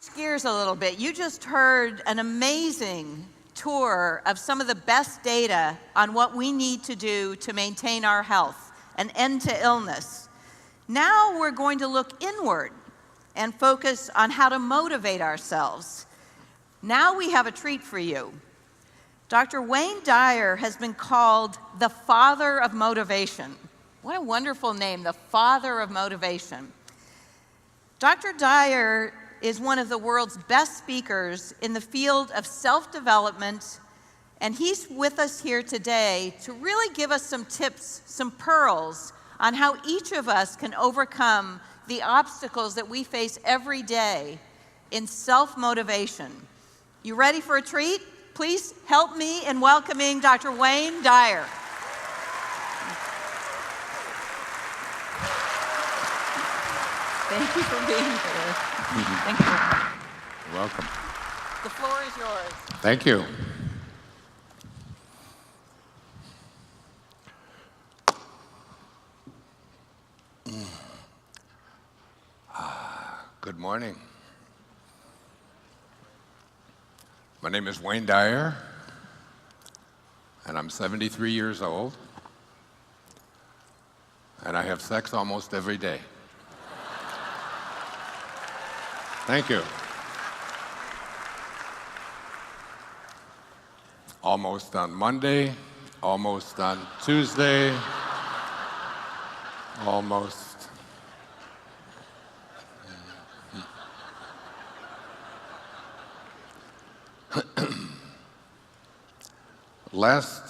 Switch gears a little bit. You just heard an amazing tour of some of the best data on what we need to do to maintain our health, an end to illness. Now we're going to look inward and focus on how to motivate ourselves. Now we have a treat for you. Dr. Wayne Dyer has been called the father of motivation. What a wonderful name, the father of motivation. Dr. Dyer is one of the world's best speakers in the field of self-development, and he's with us here today to really give us some tips, some pearls on how each of us can overcome the obstacles that we face every day in self-motivation. You ready for a treat? Please help me in welcoming Dr. Wayne Dyer. Thank you for being here. Thank you. You're welcome. The floor is yours. Thank you. Good morning. My name is Wayne Dyer, and I'm 73 years old, and I have sex almost every day. Thank you. Almost on Monday, almost on Tuesday, almost. Last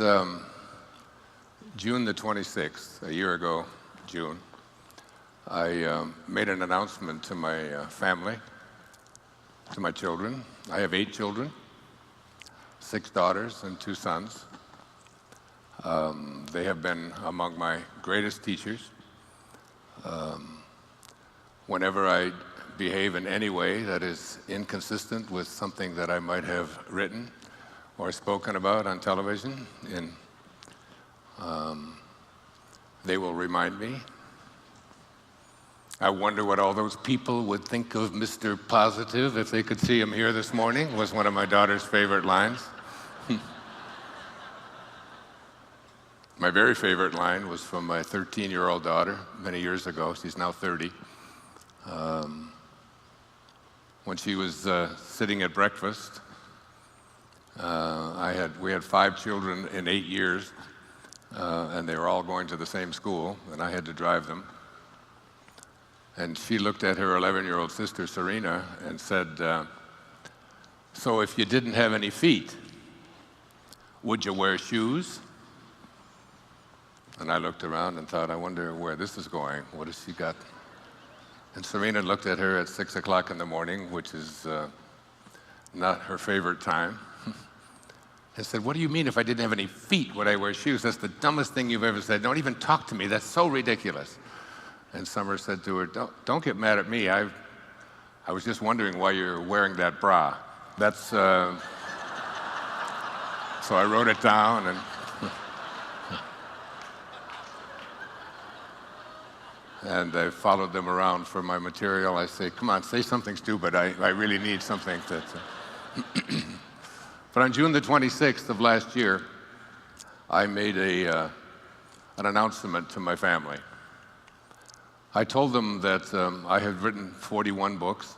June the 26th, a year ago, June, I made an announcement to my family, to my children. I have 8 children, 6 daughters and 2 sons. They have been among my greatest teachers. Whenever I behave in any way that is inconsistent with something that I might have written or spoken about on television, they will remind me. I wonder what all those people would think of Mr. Positive if they could see him here this morning, was one of my daughter's favorite lines. My very favorite line was from my 13-year-old daughter many years ago. She's now 30. When she was sitting at breakfast, we had 5 children in 8 years, and they were all going to the same school, and I had to drive them. And she looked at her 11-year-old sister, Serena, and said, so if you didn't have any feet, would you wear shoes? And I looked around and thought, I wonder where this is going. What has she got? And Serena looked at her at 6 o'clock in the morning, which is not her favorite time, and said, what do you mean if I didn't have any feet, would I wear shoes? That's the dumbest thing you've ever said. Don't even talk to me. That's so ridiculous. And Summer said to her, don't get mad at me. I was just wondering why you're wearing that bra. That's, so I wrote it down, and I followed them around for my material. I say, come on, say something stupid. I really need something to But on June the 26th of last year, I made an announcement to my family. I told them that I had written 41 books.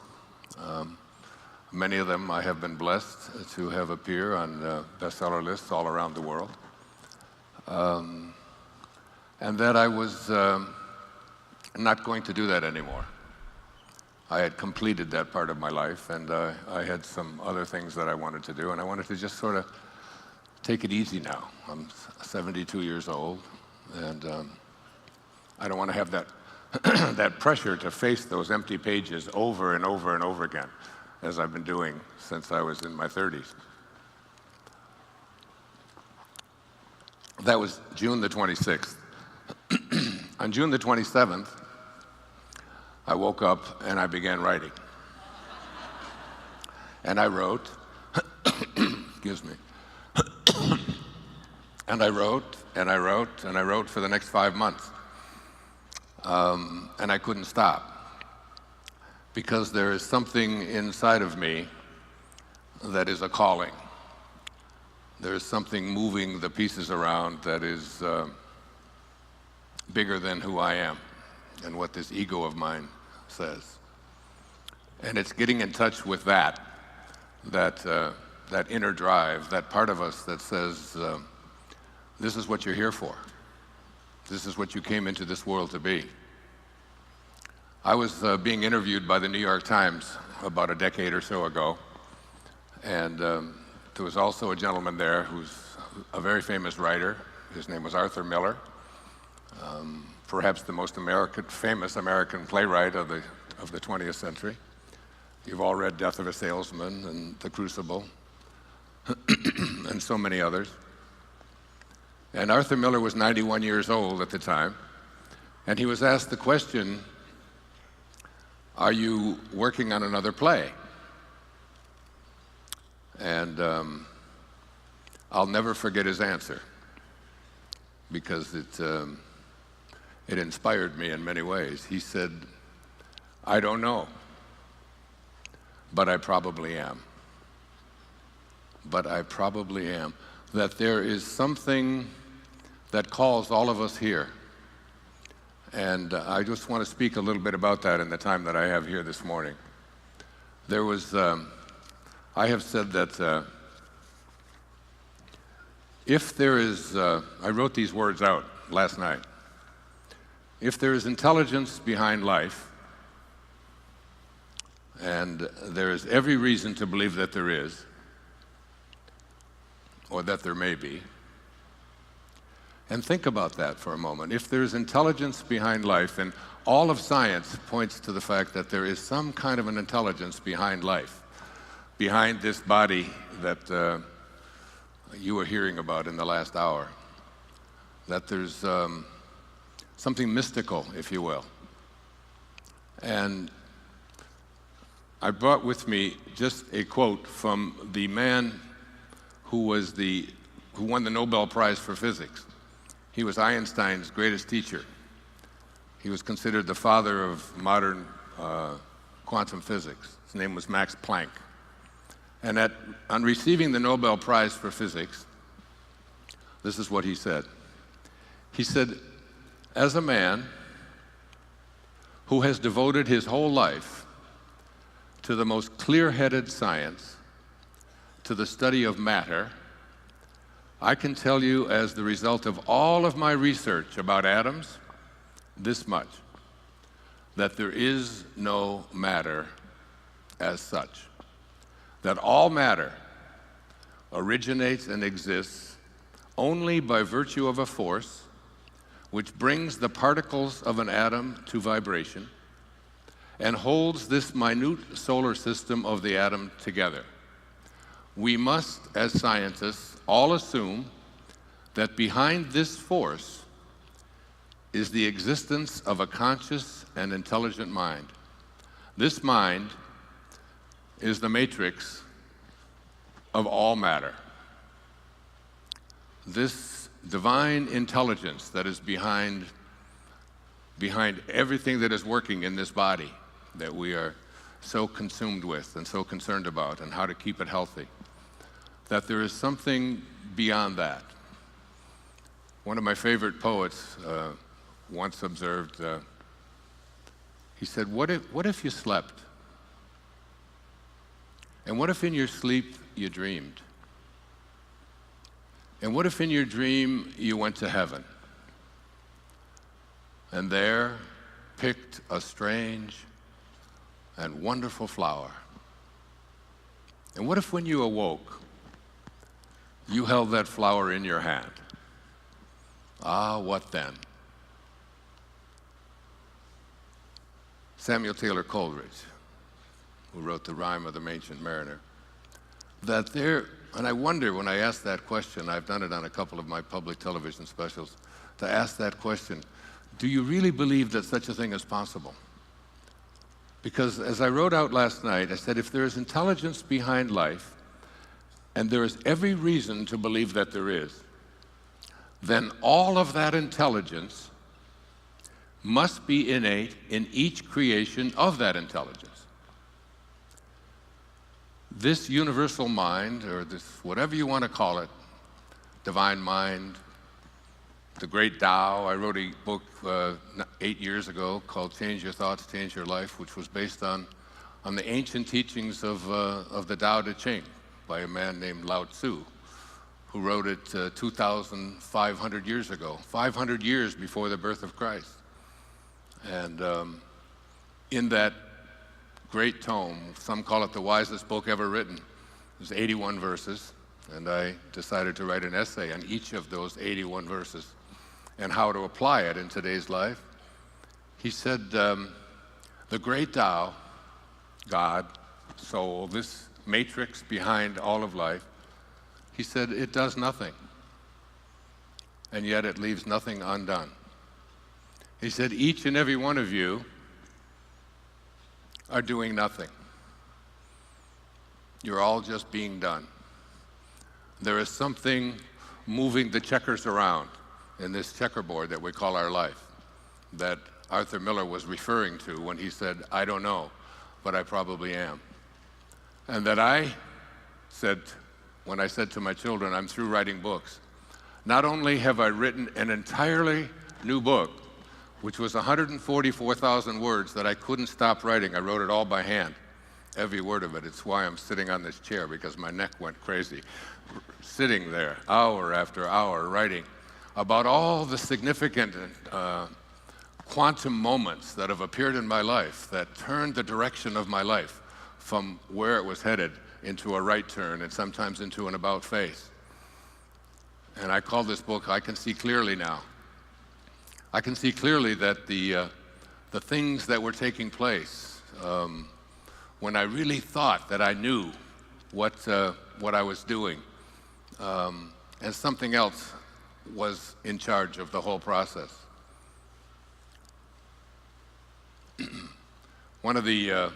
Many of them I have been blessed to have appear on bestseller lists all around the world. And that I was not going to do that anymore. I had completed that part of my life, and I had some other things that I wanted to do, and I wanted to just sort of take it easy now. I'm 72 years old, and I don't want to have that that pressure to face those empty pages over and over and over again, as I've been doing since I was in my 30s. That was June the 26th. On June the 27th, I woke up and I began writing. And I wrote, excuse me, and I wrote, and I wrote, and I wrote for the next 5 months. And I couldn't stop. because there is something inside of me that is a calling. There is something moving the pieces around that is bigger than who I am and what this ego of mine says. And it's getting in touch with that inner drive, that part of us that says, this is what you're here for. This is what you came into this world to be. I was being interviewed by the New York Times about a decade or so ago, and there was also a gentleman there who's a very famous writer. His name was Arthur Miller, perhaps the most famous American playwright of the 20th century. You've all read Death of a Salesman and The Crucible, and so many others. And Arthur Miller was 91 years old at the time, and he was asked the question, are you working on another play? And I'll never forget his answer, because it inspired me in many ways. He said, I don't know, but I probably am. But I probably am. That there is something that calls all of us here. And I just want to speak a little bit about that in the time that I have here this morning. There was, I have said that if there is, I wrote these words out last night. If there is intelligence behind life, and there is every reason to believe that there is, or that there may be, and think about that for a moment. If there's intelligence behind life, and all of science points to the fact that there is some kind of an intelligence behind life, behind this body that you were hearing about in the last hour, that there's something mystical, if you will. And I brought with me just a quote from the man who won the Nobel Prize for Physics. He was Einstein's greatest teacher. He was considered the father of modern quantum physics. His name was Max Planck. And on receiving the Nobel Prize for Physics, this is what he said. He said, as a man who has devoted his whole life to the most clear-headed science, to the study of matter, I can tell you, as the result of all of my research about atoms, this much, that there is no matter as such. That all matter originates and exists only by virtue of a force which brings the particles of an atom to vibration and holds this minute solar system of the atom together. We must, as scientists, all assume that behind this force is the existence of a conscious and intelligent mind. This mind is the matrix of all matter. This divine intelligence that is behind everything that is working in this body that we are so consumed with and so concerned about, and how to keep it healthy, that there is something beyond that. One of my favorite poets once observed, he said, what if you slept? And what if in your sleep you dreamed? And what if in your dream you went to heaven and there picked a strange and wonderful flower? And what if when you awoke, you held that flower in your hand? Ah, what then? Samuel Taylor Coleridge, who wrote The Rime of the Ancient Mariner, and I wonder when I ask that question, I've done it on a couple of my public television specials, to ask that question, do you really believe that such a thing is possible? Because as I wrote out last night, I said, if there is intelligence behind life, and there is every reason to believe that there is, then all of that intelligence must be innate in each creation of that intelligence. this universal mind, or this, whatever you want to call it, divine mind, the great Tao. I wrote a book 8 years ago called Change Your Thoughts, Change Your Life, which was based on the ancient teachings of the Tao Te Ching by a man named Lao Tzu, who wrote it 2,500 years ago, 500 years before the birth of Christ. And in that great tome, some call it the wisest book ever written, there's 81 verses, and I decided to write an essay on each of those 81 verses and how to apply it in today's life. He said, the great Tao, God, soul, this matrix behind all of life, he said, it does nothing, and yet it leaves nothing undone. He said, each and every one of you are doing nothing. You're all just being done. There is something moving the checkers around in this checkerboard that we call our life, that Arthur Miller was referring to when he said, I don't know, but I probably am. And that I said, when I said to my children, I'm through writing books, not only have I written an entirely new book, which was 144,000 words that I couldn't stop writing. I wrote it all by hand, every word of it. It's why I'm sitting on this chair, because my neck went crazy. Sitting there, hour after hour, writing about all the significant quantum moments that have appeared in my life that turned the direction of my life from where it was headed into a right turn and sometimes into an about face. And I call this book, I Can See Clearly Now. I can see clearly that the things that were taking place when I really thought that I knew what I was doing, and something else was in charge of the whole process. One of the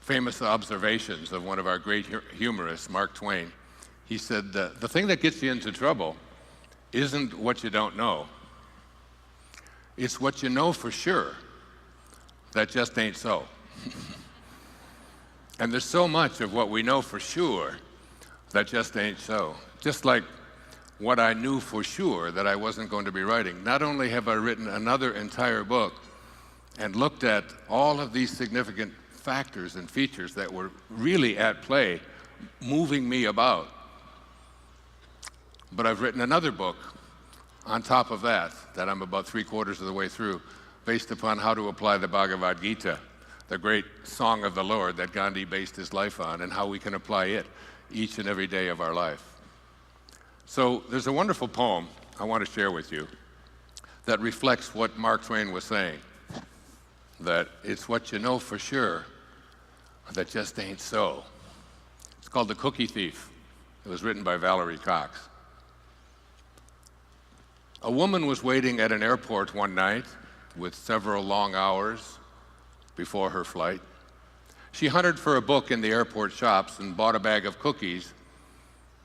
famous observations of one of our great humorists, Mark Twain, he said, the thing that gets you into trouble isn't what you don't know. It's what you know for sure that just ain't so. And there's so much of what we know for sure that just ain't so. Just like what I knew for sure that I wasn't going to be writing. Not only have I written another entire book and looked at all of these significant factors and features that were really at play, moving me about, but I've written another book on top of that I'm about 3/4 of the way through, based upon how to apply the Bhagavad Gita, the great song of the Lord that Gandhi based his life on, and how we can apply it each and every day of our life. So there's a wonderful poem I want to share with you that reflects what Mark Twain was saying, that it's what you know for sure that just ain't so. It's called The Cookie Thief. It was written by Valerie Cox. A woman was waiting at an airport one night with several long hours before her flight. She hunted for a book in the airport shops and bought a bag of cookies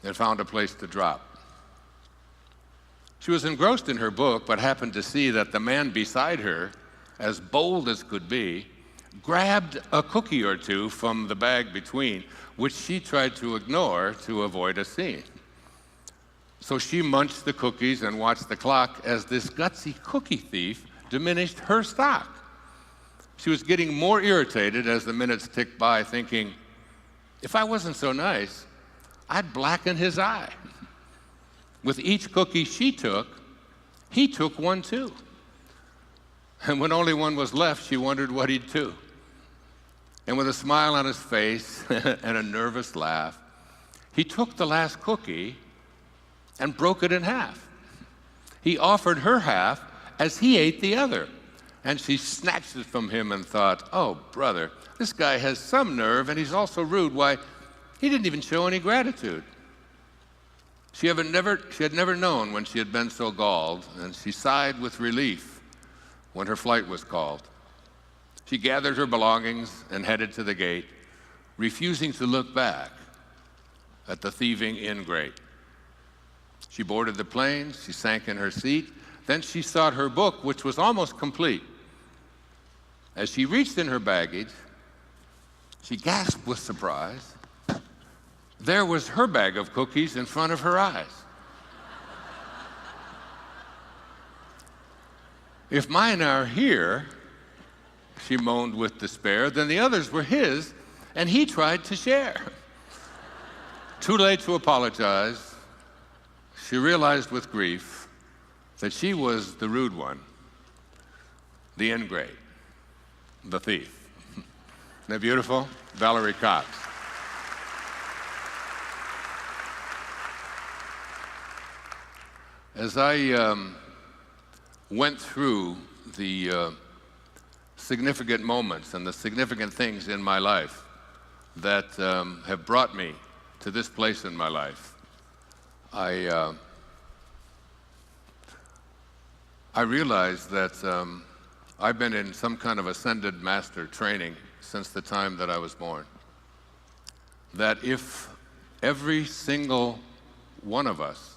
and found a place to drop. She was engrossed in her book, but happened to see that the man beside her, as bold as could be, grabbed a cookie or two from the bag between, which she tried to ignore to avoid a scene. So she munched the cookies and watched the clock as this gutsy cookie thief diminished her stock. She was getting more irritated as the minutes ticked by, thinking, if I wasn't so nice, I'd blacken his eye. With each cookie she took, he took one too. And when only one was left, she wondered what he'd do. And with a smile on his face and a nervous laugh, he took the last cookie and broke it in half. He offered her half as he ate the other. And she snatched it from him and thought, oh, brother, this guy has some nerve, and he's also rude. Why, he didn't even show any gratitude. She had never known when she had been so galled, and she sighed with relief when her flight was called. She gathered her belongings and headed to the gate, refusing to look back at the thieving ingrate. She boarded the plane, she sank in her seat, then she sought her book, which was almost complete. As she reached in her baggage, She gasped with surprise. There was her bag of cookies in front of her eyes. If mine are here, she moaned with despair, then the others were his, and he tried to share. Too late to apologize, she realized with grief that she was the rude one, the ingrate, the thief. Isn't that beautiful? Valerie Cox. As I went through the significant moments and the significant things in my life that have brought me to this place in my life, I realized that I've been in some kind of ascended master training since the time that I was born. That if every single one of us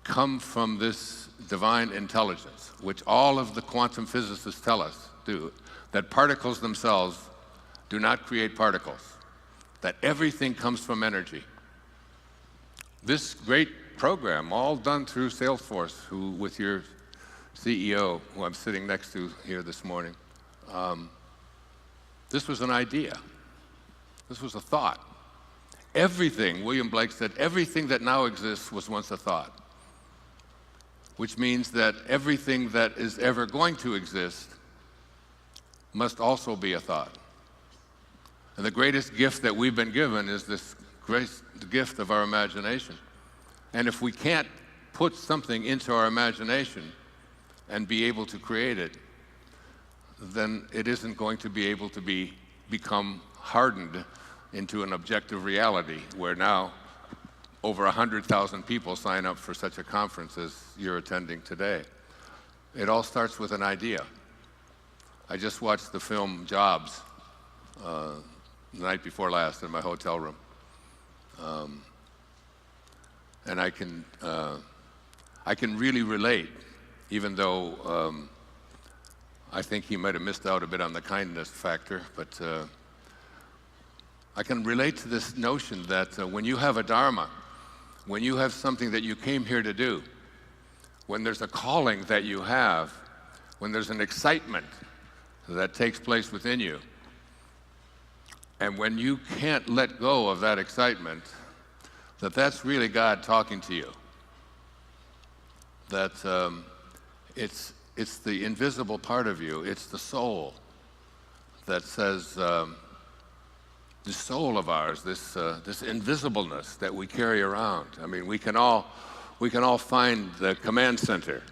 come from this divine intelligence, which all of the quantum physicists tell us do, that particles themselves do not create particles, that everything comes from energy. This great program, all done through Salesforce, who, with your CEO, who I'm sitting next to here this morning, this was an idea. This was a thought. Everything, William Blake said, everything that now exists was once a thought, which means that everything that is ever going to exist must also be a thought. And the greatest gift that we've been given is this great gift of our imagination. And if we can't put something into our imagination and be able to create it, then it isn't going to be able to become hardened into an objective reality, where now over 100,000 people sign up for such a conference as you're attending today. It all starts with an idea. I just watched the film Jobs the night before last in my hotel room. And I can really relate, even though I think he might have missed out a bit on the kindness factor, but I can relate to this notion that when you have a dharma, when you have something that you came here to do, when there's a calling that you have, when there's an excitement that takes place within you, and when you can't let go of that excitement, that's really God talking to you. That it's the invisible part of you, it's the soul that says, this soul of ours, this invisibleness that we carry around. I mean, we can all find the command center.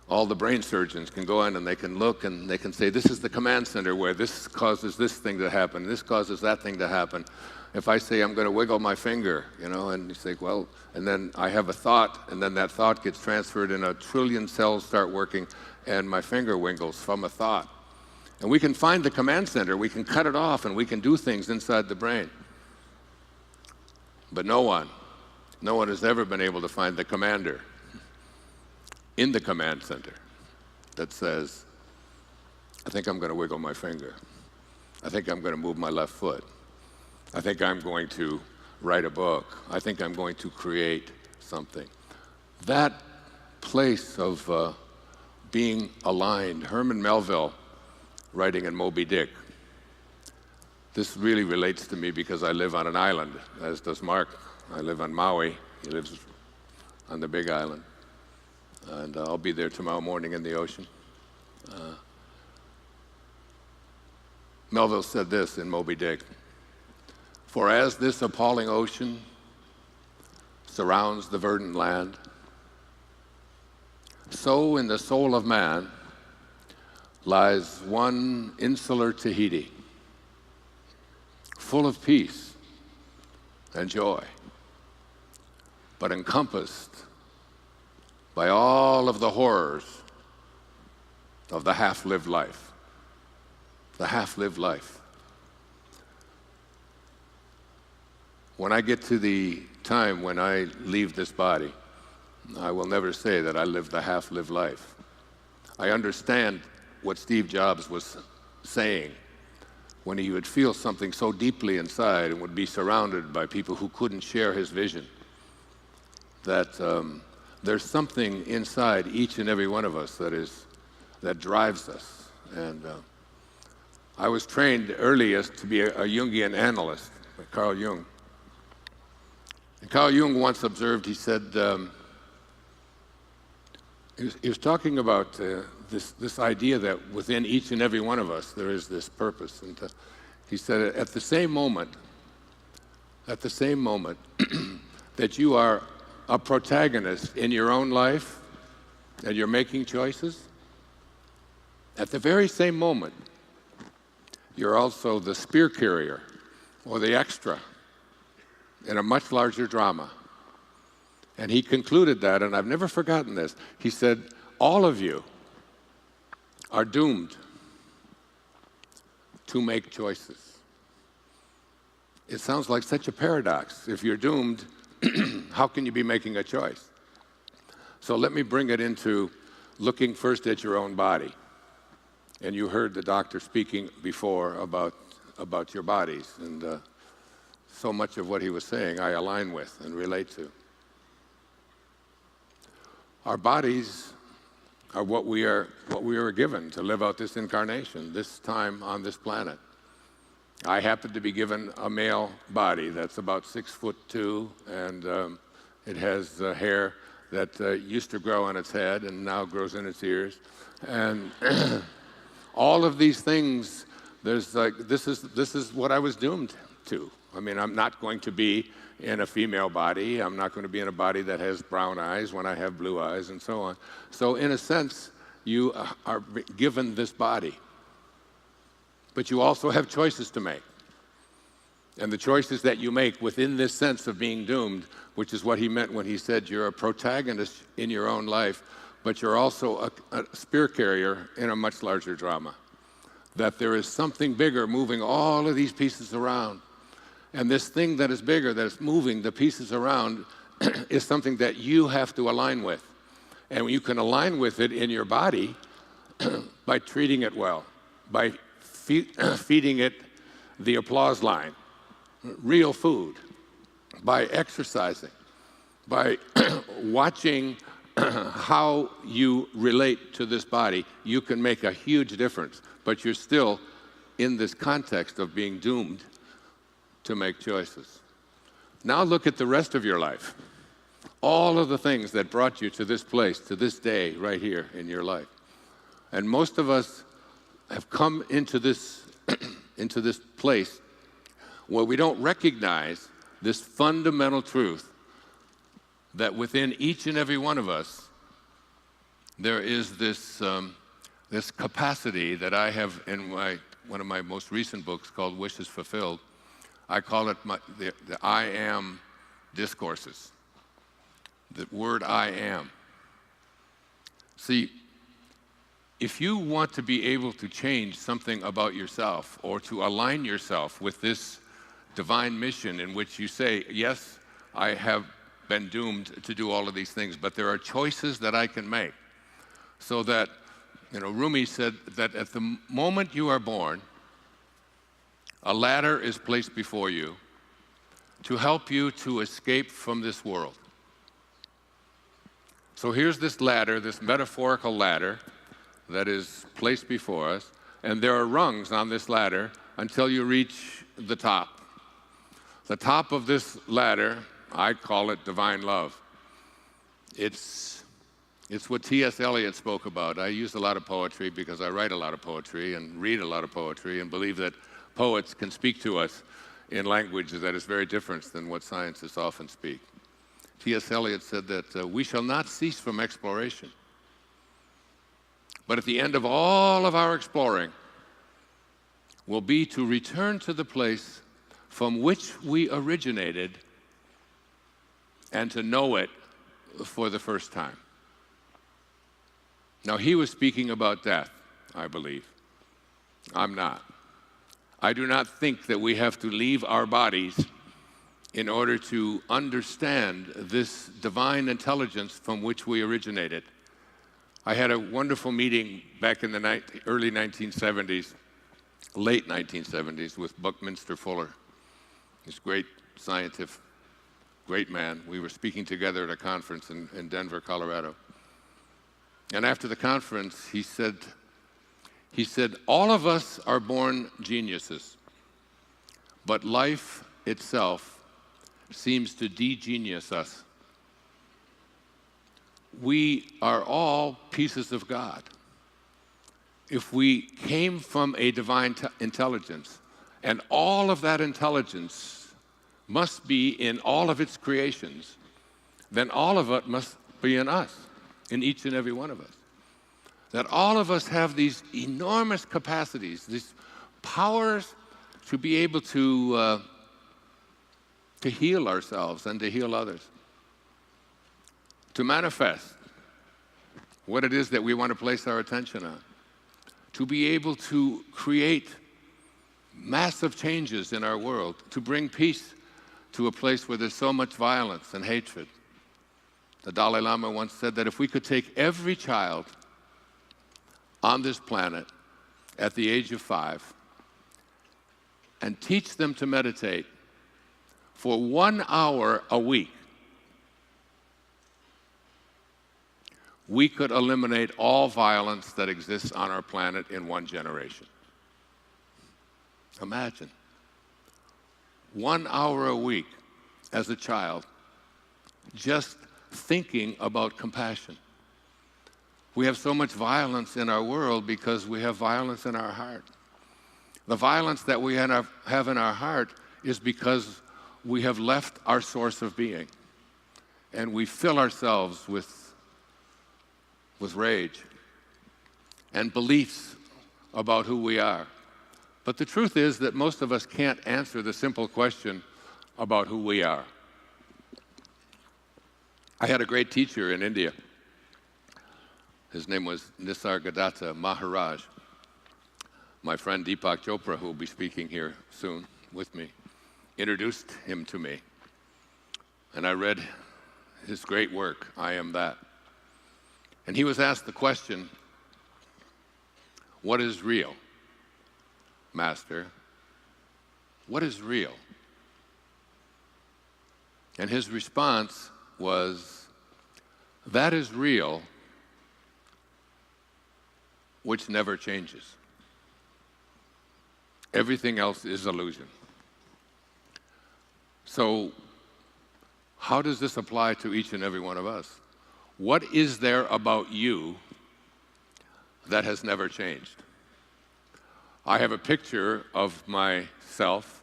All the brain surgeons can go in and they can look and they can say, this is the command center where this causes this thing to happen, this causes that thing to happen. If I say I'm going to wiggle my finger, and you say, well, and then I have a thought, and then that thought gets transferred and 1 trillion cells start working, and my finger wiggles from a thought. And we can find the command center, we can cut it off, and we can do things inside the brain. But no one has ever been able to find the commander in the command center that says, I think I'm going to wiggle my finger. I think I'm going to move my left foot. I think I'm going to write a book. I think I'm going to create something. That place of being aligned, Herman Melville, writing in Moby Dick. This really relates to me because I live on an island, as does Mark. I live on Maui. He lives on the Big Island. And I'll be there tomorrow morning in the ocean. Melville said this in Moby Dick: for as this appalling ocean surrounds the verdant land, so in the soul of man lies one insular Tahiti, full of peace and joy, but encompassed by all of the horrors of the half-lived life. The half-lived life. When I get to the time when I leave this body, I will never say that I lived the half-lived life. I understand what Steve Jobs was saying, when he would feel something so deeply inside and would be surrounded by people who couldn't share his vision, that there's something inside each and every one of us that drives us. And I was trained earliest to be a Jungian analyst by Carl Jung. And Carl Jung once observed, he said, he was talking about this idea that within each and every one of us there is this purpose. And he said, at the same moment that you are a protagonist in your own life and you're making choices, at the very same moment, you're also the spear carrier or the extra in a much larger drama. And he concluded that, and I've never forgotten this. He said, all of you are doomed to make choices. It sounds like such a paradox. If you're doomed, how can you be making a choice? So let me bring it into looking first at your own body. And you heard the doctor speaking before about your bodies, and so much of what he was saying I align with and relate to. Our bodies are what we are given to live out this incarnation, this time on this planet. I happen to be given a male body that's about 6'2", and it has hair that used to grow on its head and now grows in its ears, and all of these things. This is what I was doomed to. I mean, I'm not going to be in a female body. I'm not going to be in a body that has brown eyes when I have blue eyes, and so on. So in a sense, you are given this body. But you also have choices to make. And the choices that you make within this sense of being doomed, which is what he meant when he said you're a protagonist in your own life, but you're also a spear carrier in a much larger drama. That there is something bigger moving all of these pieces around. And this thing that is bigger, that is moving the pieces around, is something that you have to align with. And you can align with it in your body by treating it well, by feeding it the applause line, real food, by exercising, by watching how you relate to this body. You can make a huge difference, but you're still in this context of being doomed to make choices. Now look at the rest of your life. All of the things that brought you to this place, to this day, right here in your life. And most of us have come into this, into this place where we don't recognize this fundamental truth that within each and every one of us, there is this, this capacity that I have in one of my most recent books called Wishes Fulfilled. I call it the I am discourses. The word I am. See, if you want to be able to change something about yourself or to align yourself with this divine mission in which you say, yes, I have been doomed to do all of these things, but there are choices that I can make. So that, Rumi said that at the moment you are born, a ladder is placed before you to help you to escape from this world. So here's this ladder, this metaphorical ladder that is placed before us, and there are rungs on this ladder until you reach the top. The top of this ladder, I call it divine love. It's what T.S. Eliot spoke about. I use a lot of poetry because I write a lot of poetry and read a lot of poetry and believe that poets can speak to us in language that is very different than what scientists often speak. T.S. Eliot said that we shall not cease from exploration. But at the end of all of our exploring will be to return to the place from which we originated and to know it for the first time. Now, he was speaking about death, I believe. I'm not. I do not think that we have to leave our bodies in order to understand this divine intelligence from which we originated. I had a wonderful meeting back in the early 1970s late 1970s, with Buckminster Fuller, this great scientist, great man. We were speaking together at a conference in Denver, Colorado. And after the conference, he said, all of us are born geniuses, but life itself seems to de-genius us. We are all pieces of God. If we came from a divine intelligence, and all of that intelligence must be in all of its creations, then all of it must be in us, in each and every one of us. That all of us have these enormous capacities, these powers to be able to heal ourselves and to heal others, to manifest what it is that we want to place our attention on, to be able to create massive changes in our world, to bring peace to a place where there's so much violence and hatred. The Dalai Lama once said that if we could take every child on this planet at the age of 5 and teach them to meditate for 1 hour a week, we could eliminate all violence that exists on our planet in 1 generation. Imagine 1 hour a week as a child, just thinking about compassion. We have so much violence in our world because we have violence in our heart. The violence that we have in our heart is because we have left our source of being, and we fill ourselves with rage and beliefs about who we are. But the truth is that most of us can't answer the simple question about who we are. I had a great teacher in India. His name was Nisargadatta Maharaj. My friend Deepak Chopra, who will be speaking here soon with me, introduced him to me. And I read his great work, I Am That. And he was asked the question, what is real? Master, what is real? And his response was, that is real, which never changes. Everything else is illusion. So, how does this apply to each and every one of us? What is there about you that has never changed? I have a picture of myself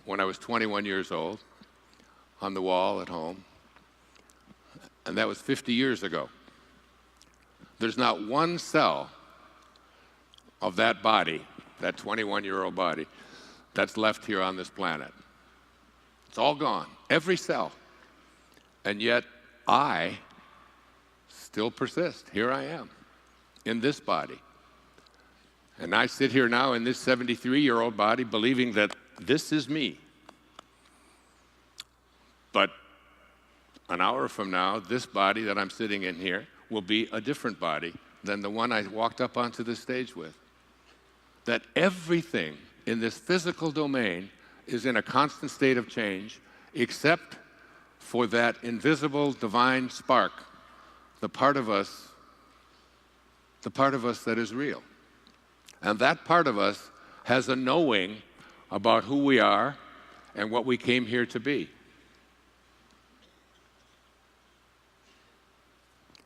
when I was 21 years old on the wall at home, and that was 50 years ago. There's not one cell of that body, that 21-year-old body, that's left here on this planet. It's all gone, every cell. And yet, I still persist. Here I am, in this body. And I sit here now in this 73-year-old body believing that this is me. But an hour from now, this body that I'm sitting in here will be a different body than the one I walked up onto the stage with. That everything in this physical domain is in a constant state of change, except for that invisible divine spark, the part of us that is real. And that part of us has a knowing about who we are and what we came here to be.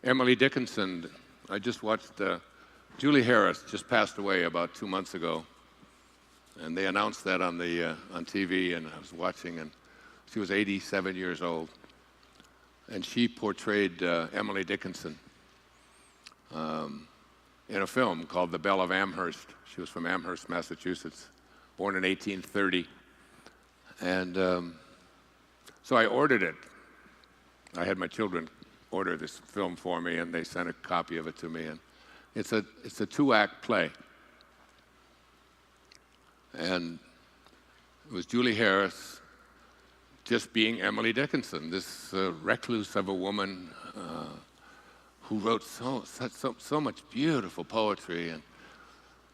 Emily Dickinson, I just watched, Julie Harris just passed away about 2 months ago. And they announced that on TV, and I was watching, and she was 87 years old. And she portrayed Emily Dickinson in a film called The Belle of Amherst. She was from Amherst, Massachusetts, born in 1830. And so I ordered it. I had my children order this film for me, and they sent a copy of it to me. And it's a 2-act play. And it was Julie Harris just being Emily Dickinson, this recluse of a woman who wrote so much beautiful poetry and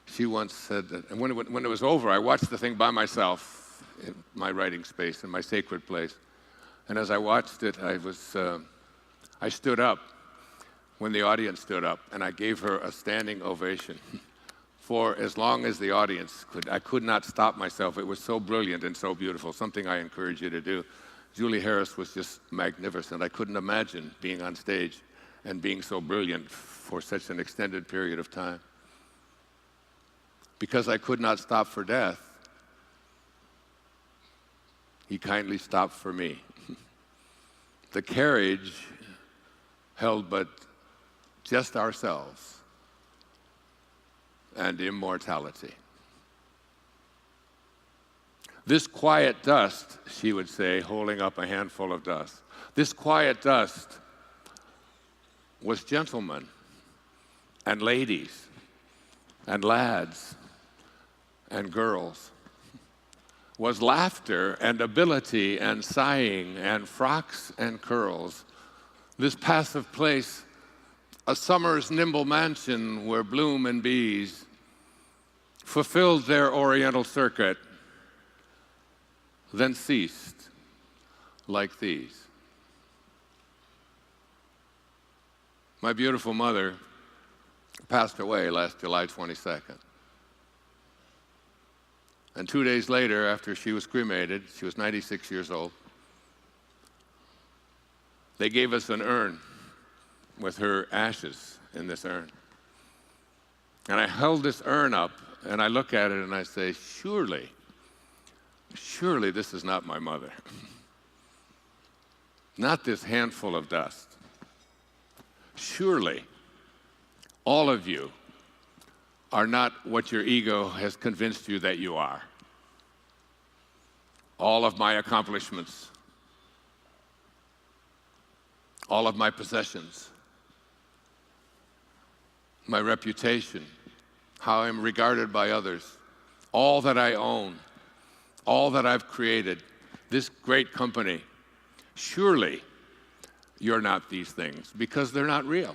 She once said that, and when it was over, I watched the thing by myself in my writing space, in my sacred place. And as I watched it, I stood up when the audience stood up, and I gave her a standing ovation for as long as the audience could. I could not stop myself. It was so brilliant and so beautiful, something I encourage you to do. Julie Harris was just magnificent. I couldn't imagine being on stage and being so brilliant for such an extended period of time. Because I could not stop for death, he kindly stopped for me. The carriage held but just ourselves and immortality. This quiet dust, she would say, holding up a handful of dust, this quiet dust was gentlemen and ladies and lads and girls, was laughter and ability and sighing and frocks and curls. This passive place, a summer's nimble mansion where bloom and bees fulfilled their oriental circuit, then ceased like these. My beautiful mother passed away last July 22nd. And 2 days later, after she was cremated, she was 96 years old, they gave us an urn with her ashes in this urn. And I held this urn up, and I look at it and I say, surely this is not my mother. Not this handful of dust. Surely all of you are not what your ego has convinced you that you are. All of my accomplishments, all of my possessions, my reputation, how I'm regarded by others, all that I own, all that I've created, this great company, surely you're not these things, because they're not real.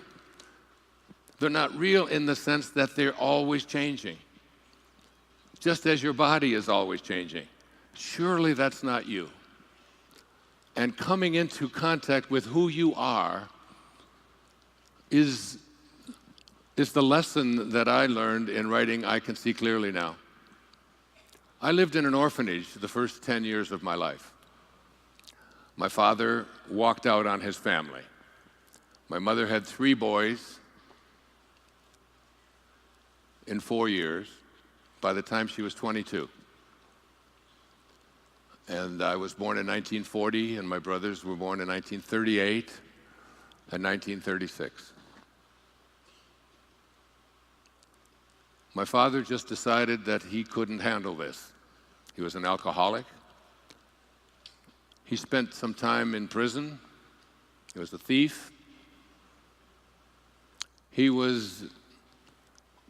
They're not real in the sense that they're always changing, just as your body is always changing. Surely that's not you. And coming into contact with who you are is the lesson that I learned in writing I Can See Clearly Now. I lived in an orphanage the first 10 years of my life. My father walked out on his family. My mother had 3 boys in 4 years by the time she was 22. And I was born in 1940, and my brothers were born in 1938 and 1936. My father just decided that he couldn't handle this. He was an alcoholic. He spent some time in prison. He was a thief. He was,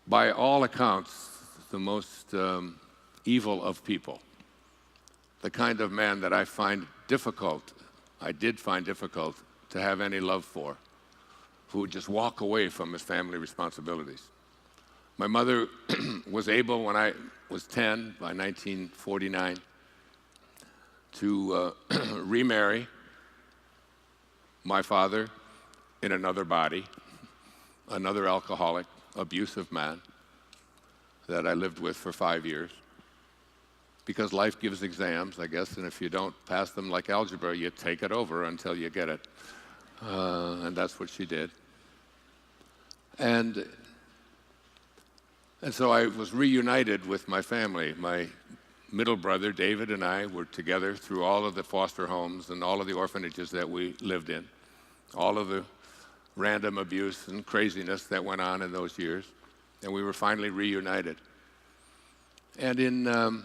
by all accounts, the most evil of people. The kind of man that I did find difficult to have any love for, who would just walk away from his family responsibilities. My mother was able, when I was 10, by 1949, to remarry my father in another body, another alcoholic, abusive man that I lived with for 5 years. Because life gives exams, I guess, and if you don't pass them like algebra, you take it over until you get it. And that's what she did. And so I was reunited with my family. My middle brother, David, and I were together through all of the foster homes and all of the orphanages that we lived in, all of the random abuse and craziness that went on in those years. And we were finally reunited. And in the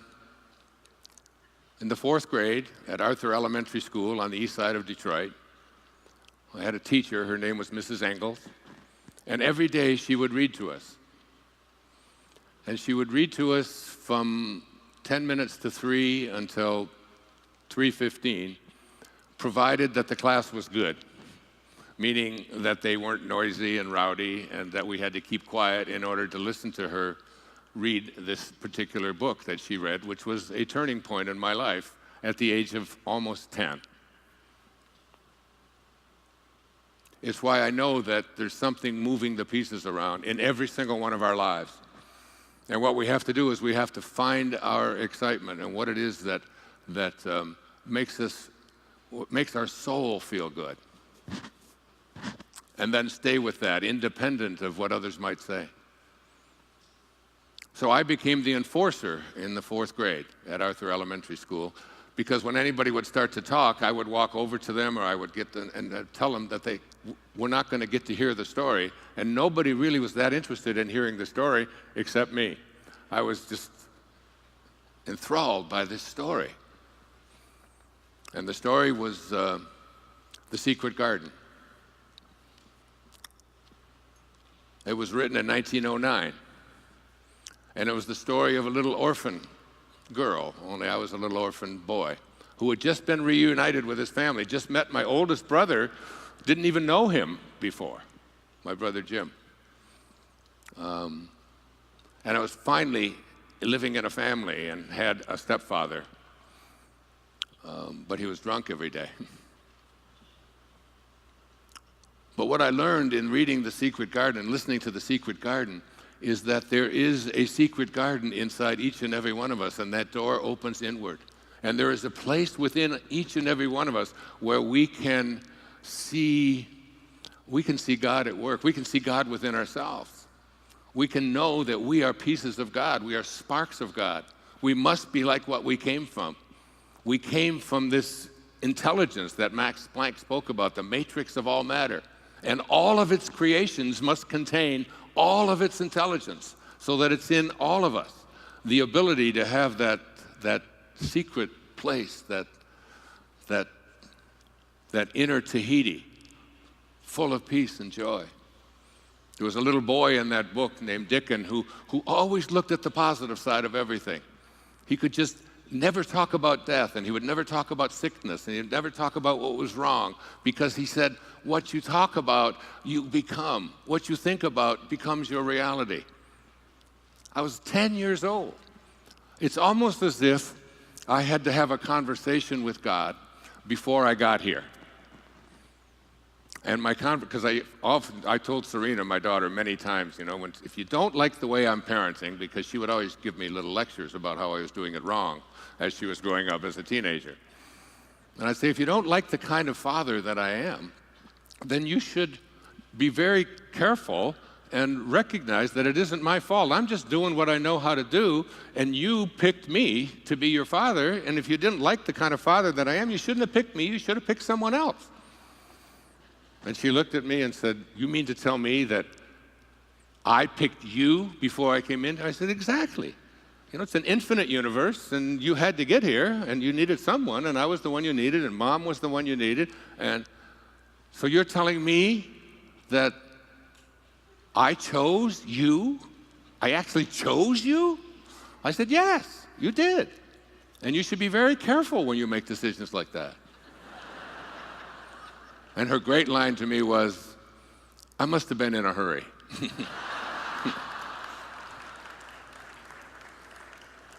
4th grade at Arthur Elementary School on the east side of Detroit, I had a teacher. Her name was Mrs. Engels. And every day she would read to us. And she would read to us from 10 minutes to 3 until 3:15, provided that the class was good, meaning that they weren't noisy and rowdy and that we had to keep quiet in order to listen to her read this particular book that she read, which was a turning point in my life at the age of almost 10. It's why I know that there's something moving the pieces around in every single one of our lives. And what we have to do is we have to find our excitement and what it is that makes our soul feel good. And then stay with that, independent of what others might say. So I became the enforcer in the 4th grade at Arthur Elementary School, because when anybody would start to talk, I would walk over to them, or I would get them and tell them that they were not going to get to hear the story. And nobody really was that interested in hearing the story except me. I was just enthralled by this story. And the story was The Secret Garden. It was written in 1909. And it was the story of a little orphan girl, only I was a little orphan boy, who had just been reunited with his family, just met my oldest brother, didn't even know him before, my brother Jim. And I was finally living in a family and had a stepfather, but he was drunk every day. But what I learned in reading The Secret Garden, listening to The Secret Garden, is that there is a secret garden inside each and every one of us, and that door opens inward. And there is a place within each and every one of us where we can see God at work. We can see God within ourselves. We can know that we are pieces of God. We are sparks of God. We must be like what we came from. We came from this intelligence that Max Planck spoke about, the matrix of all matter. And all of its creations must contain all of its intelligence, so that it's in all of us. The ability to have that secret place, that inner Tahiti, full of peace and joy. There was a little boy in that book named Dickon who always looked at the positive side of everything. He could just never talk about death, and he would never talk about sickness, and he'd never talk about what was wrong, because he said, what you talk about, you become. What you think about becomes your reality. I was 10 years old. It's almost as if I had to have a conversation with God before I got here. And because I told Serena, my daughter, many times, if you don't like the way I'm parenting, because she would always give me little lectures about how I was doing it wrong as she was growing up as a teenager. And I'd say, if you don't like the kind of father that I am, then you should be very careful and recognize that it isn't my fault. I'm just doing what I know how to do, and you picked me to be your father, and if you didn't like the kind of father that I am, you shouldn't have picked me, you should have picked someone else. And she looked at me and said, you mean to tell me that I picked you before I came in? I said, exactly. It's an infinite universe, and you had to get here, and you needed someone, and I was the one you needed, and Mom was the one you needed, and so you're telling me that I chose you? I actually chose you? I said, yes, you did. And you should be very careful when you make decisions like that. And her great line to me was, I must have been in a hurry.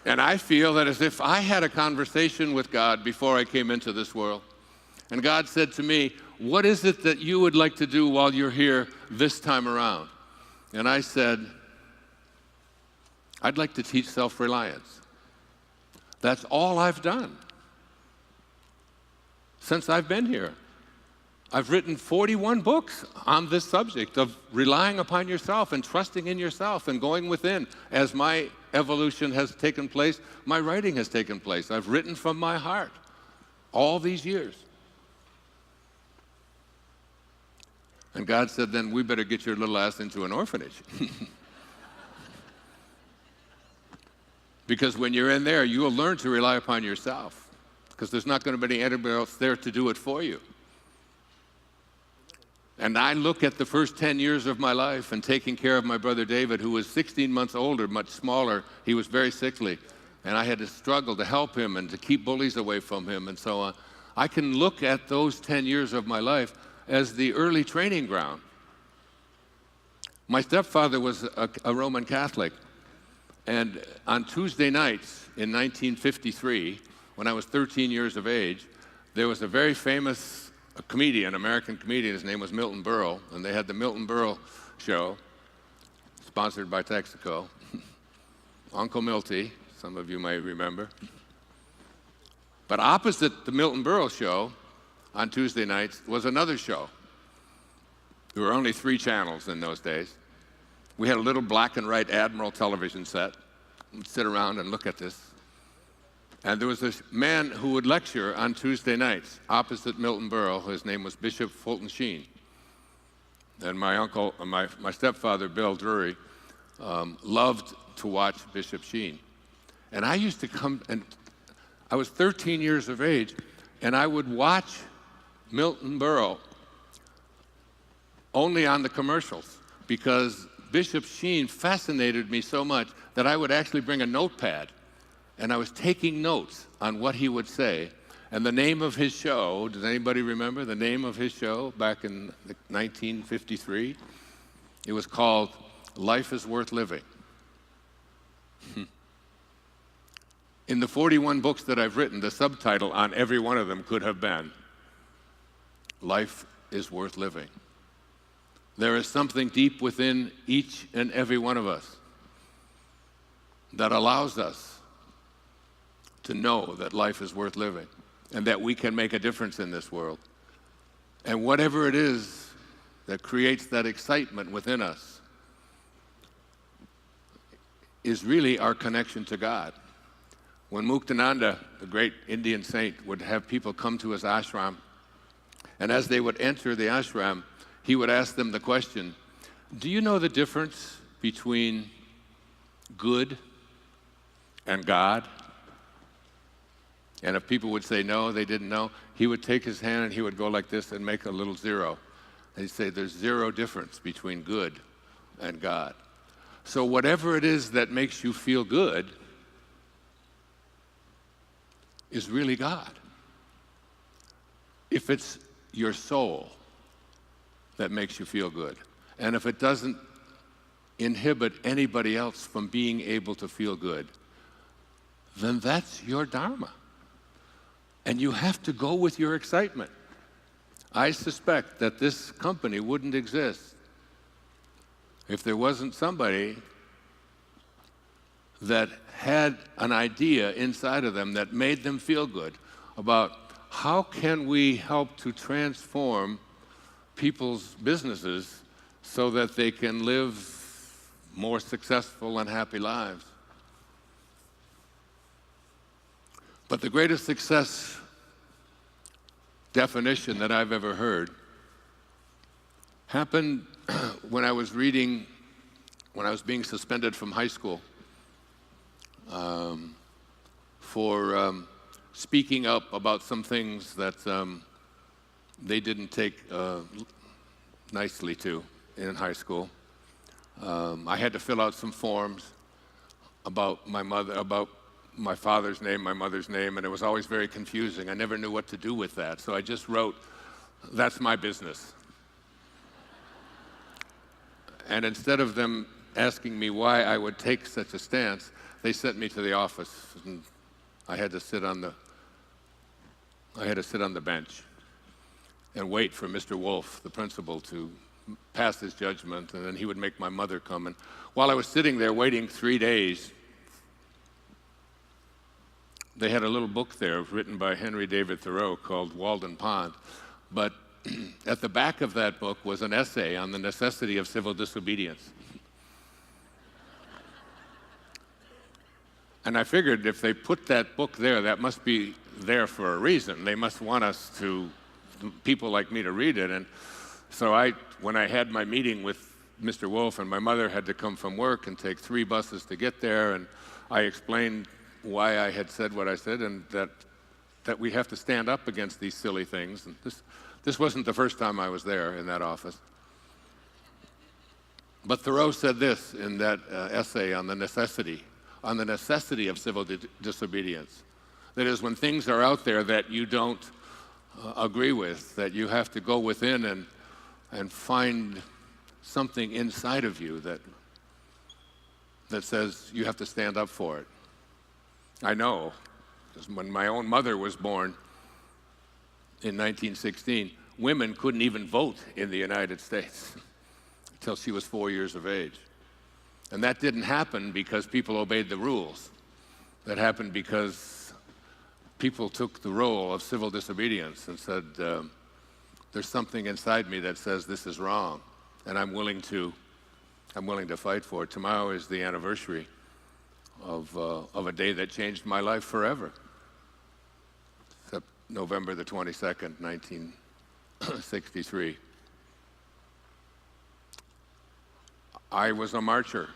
And I feel that as if I had a conversation with God before I came into this world, and God said to me, what is it that you would like to do while you're here this time around? And I said, I'd like to teach self-reliance. That's all I've done since I've been here. I've written 41 books on this subject of relying upon yourself and trusting in yourself and going within. As my evolution has taken place, my writing has taken place. I've written from my heart all these years. And God said, then we better get your little ass into an orphanage. Because when you're in there, you will learn to rely upon yourself, because there's not going to be anybody else there to do it for you. And I look at the first 10 years of my life and taking care of my brother David, who was 16 months older, much smaller. He was very sickly, and I had to struggle to help him and to keep bullies away from him and so on. I can look at those 10 years of my life as the early training ground. My stepfather was a Roman Catholic, And on Tuesday nights in 1953, when I was 13 years of age, there was a very famous comedian, American comedian. His name was Milton Berle, and they had the Milton Berle Show, sponsored by Texaco. Uncle Milty, some of you might remember. But opposite the Milton Berle Show on Tuesday nights was another show. There were only 3 channels in those days. We had a little black and white Admiral television set. We'd sit around and look at this. And there was this man who would lecture on Tuesday nights opposite Milton Berle. His name was Bishop Fulton Sheen. And my stepfather, Bill Drury, loved to watch Bishop Sheen. And I used to come, and I was 13 years of age, and I would watch Milton Berle only on the commercials, because Bishop Sheen fascinated me so much that I would actually bring a notepad, and I was taking notes on what he would say. And the name of his show, does anybody remember the name of his show back in 1953? It was called Life is Worth Living. In the 41 books that I've written, the subtitle on every one of them could have been, Life is Worth Living. There is something deep within each and every one of us that allows us to know that life is worth living and that we can make a difference in this world. And whatever it is that creates that excitement within us is really our connection to God. When Muktananda, the great Indian saint, would have people come to his ashram, and as they would enter the ashram, he would ask them the question, do you know the difference between good and God? And if people would say no, they didn't know, he would take his hand and he would go like this and make a little 0. And he'd say there's 0 difference between good and God. So whatever it is that makes you feel good is really God. If it's your soul that makes you feel good, and if it doesn't inhibit anybody else from being able to feel good, then that's your dharma. And you have to go with your excitement. I suspect that this company wouldn't exist if there wasn't somebody that had an idea inside of them that made them feel good about how can we help to transform people's businesses so that they can live more successful and happy lives. But the greatest success definition that I've ever heard happened when I was being suspended from high school for speaking up about some things that they didn't take nicely to in high school. I had to fill out some forms about my father's name, my mother's name, and it was always very confusing. I never knew what to do with that, so I just wrote, "That's my business." And instead of them asking me why I would take such a stance, they sent me to the office, and I had to sit on the bench and wait for Mr. Wolf, the principal, to pass his judgment, and then he would make my mother come. And while I was sitting there waiting 3 days, they had a little book there written by Henry David Thoreau called Walden Pond. But at the back of that book was an essay on the necessity of civil disobedience. And I figured if they put that book there, that must be there for a reason. They must want people like me to read it. And so when I had my meeting with Mr. Wolf, and my mother had to come from work and take 3 buses to get there, and I explained why I had said what I said, and that we have to stand up against these silly things. And this wasn't the first time I was there in that office. But Thoreau said this in that essay on the necessity of civil disobedience. That is, when things are out there that you don't agree with, that you have to go within and find something inside of you that says you have to stand up for it. I know, because when my own mother was born in 1916, women couldn't even vote in the United States until she was 4 years of age. And that didn't happen because people obeyed the rules. That happened because people took the role of civil disobedience and said, there's something inside me that says this is wrong, and I'm willing to fight for it. Tomorrow is the anniversary of a day that changed my life forever. November the 22nd, 1963. I was a marcher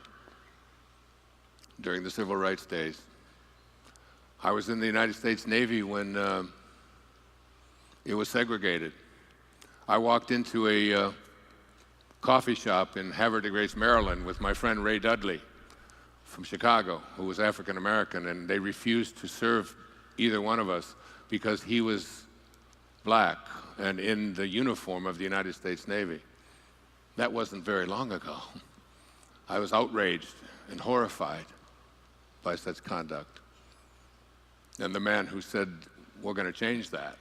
during the Civil Rights days. I was in the United States Navy when it was segregated. I walked into a coffee shop in Havre de Grace, Maryland, with my friend Ray Dudley from Chicago, who was African American, and they refused to serve either one of us because he was black and in the uniform of the United States Navy. That wasn't very long ago. I was outraged and horrified by such conduct. And the man who said, we're going to change that,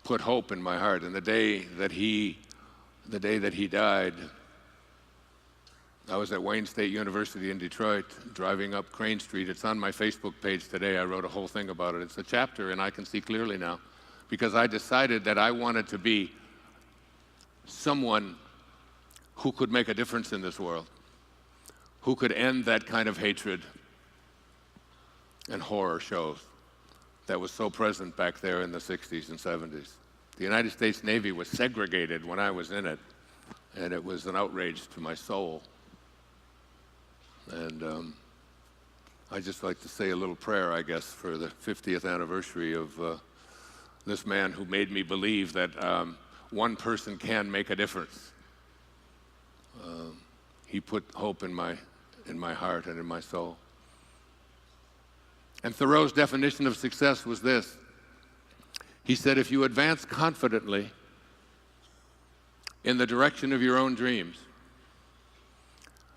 put hope in my heart. And the day that he died, I was at Wayne State University in Detroit, driving up Crane Street. It's on my Facebook page today. I wrote a whole thing about it. It's a chapter, and I can see clearly now, because I decided that I wanted to be someone who could make a difference in this world, who could end that kind of hatred and horror shows that was so present back there in the 60s and 70s. The United States Navy was segregated when I was in it, and it was an outrage to my soul. And I'd just like to say a little prayer, I guess, for the 50th anniversary of this man who made me believe that one person can make a difference. He put hope in my heart and in my soul. And Thoreau's definition of success was this. He said, if you advance confidently in the direction of your own dreams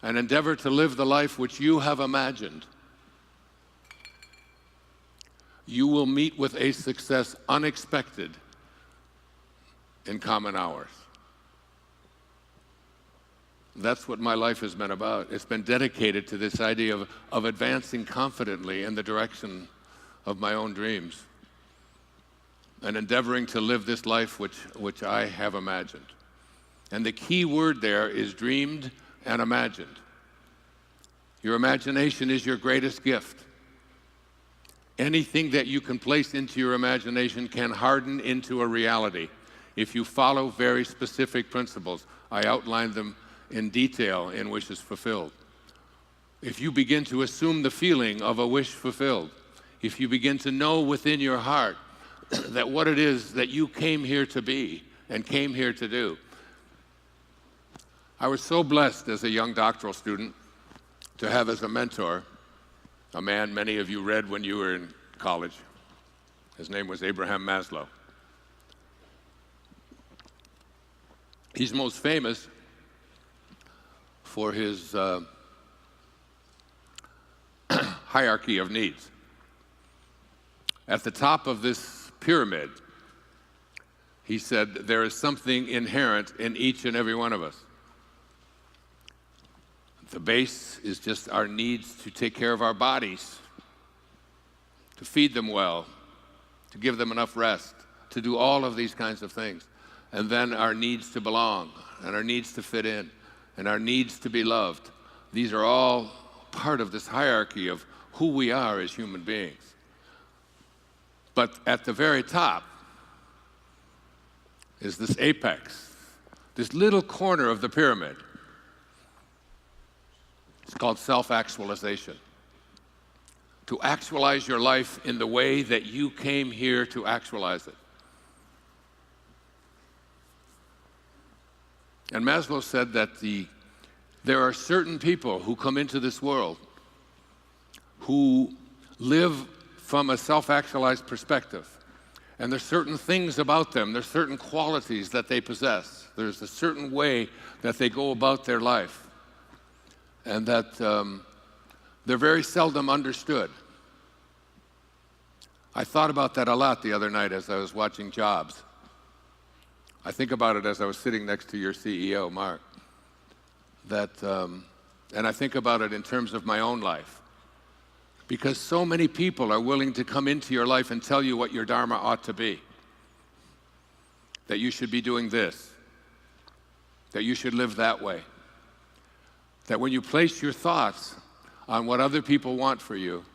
and endeavor to live the life which you have imagined, you will meet with a success unexpected in common hours. That's what my life has been about. It's been dedicated to this idea of advancing confidently in the direction of my own dreams and endeavoring to live this life which I have imagined. And the key word there is dreamed and imagined. Your imagination is your greatest gift. Anything that you can place into your imagination can harden into a reality if you follow very specific principles. I outlined them in detail in Wishes Fulfilled. If you begin to assume the feeling of a wish fulfilled, if you begin to know within your heart that what it is that you came here to be and came here to do. I was so blessed as a young doctoral student to have as a mentor a man many of you read when you were in college. His name was Abraham Maslow. He's most famous for his hierarchy of needs. At the top of this pyramid, he said, there is something inherent in each and every one of us. The base is just our needs to take care of our bodies, to feed them well, to give them enough rest, to do all of these kinds of things. And then our needs to belong, and our needs to fit in, and our needs to be loved. These are all part of this hierarchy of who we are as human beings. But at the very top is this apex, this little corner of the pyramid. It's called self-actualization. To actualize your life in the way that you came here to actualize it. And Maslow said that there are certain people who come into this world who live from a self-actualized perspective. And there's certain things about them, there's certain qualities that they possess. There's a certain way that they go about their life. and that they're very seldom understood. I thought about that a lot the other night as I was watching Jobs. I think about it as I was sitting next to your CEO, Mark. And I think about it in terms of my own life. Because so many people are willing to come into your life and tell you what your dharma ought to be. That you should be doing this. That you should live that way. That when you place your thoughts on what other people want for you,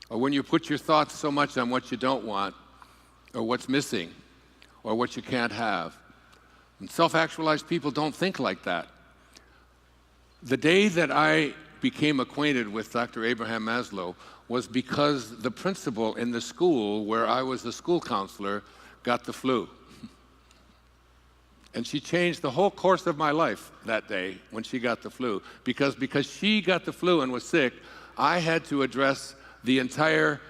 or when you put your thoughts so much on what you don't want, or what's missing, or what you can't have. And self-actualized people don't think like that. The day that I became acquainted with Dr. Abraham Maslow was because the principal in the school where I was a school counselor got the flu. And she changed the whole course of my life that day when she got the flu. Because she got the flu and was sick, I had to address the entire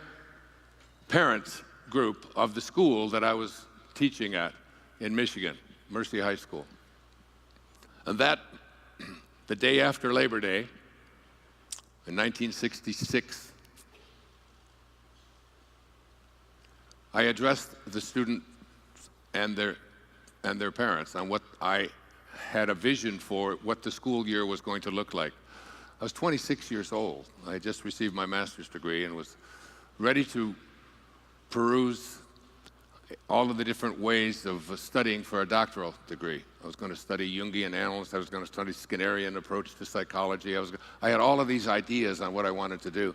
parents group of the school that I was teaching at in Michigan, Mercy High School. And that, the day after Labor Day, in 1966, I addressed the students and their parents on what I had a vision for what the school year was going to look like. I was 26 years old. I had just received my master's degree and was ready to peruse all of the different ways of studying for a doctoral degree. I was going to study Jungian analysis. I was going to study Skinnerian approach to psychology. I had all of these ideas on what I wanted to do.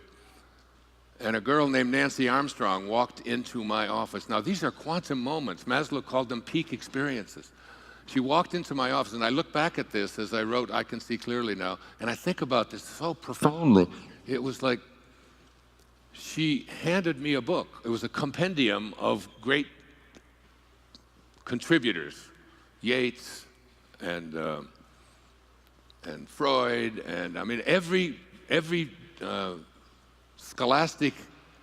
And a girl named Nancy Armstrong walked into my office. Now, these are quantum moments. Maslow called them peak experiences. She walked into my office, and I look back at this as I wrote, I Can See Clearly Now, and I think about this so profoundly. It was like she handed me a book. It was a compendium of great contributors, Yeats and Freud, and I mean every scholastic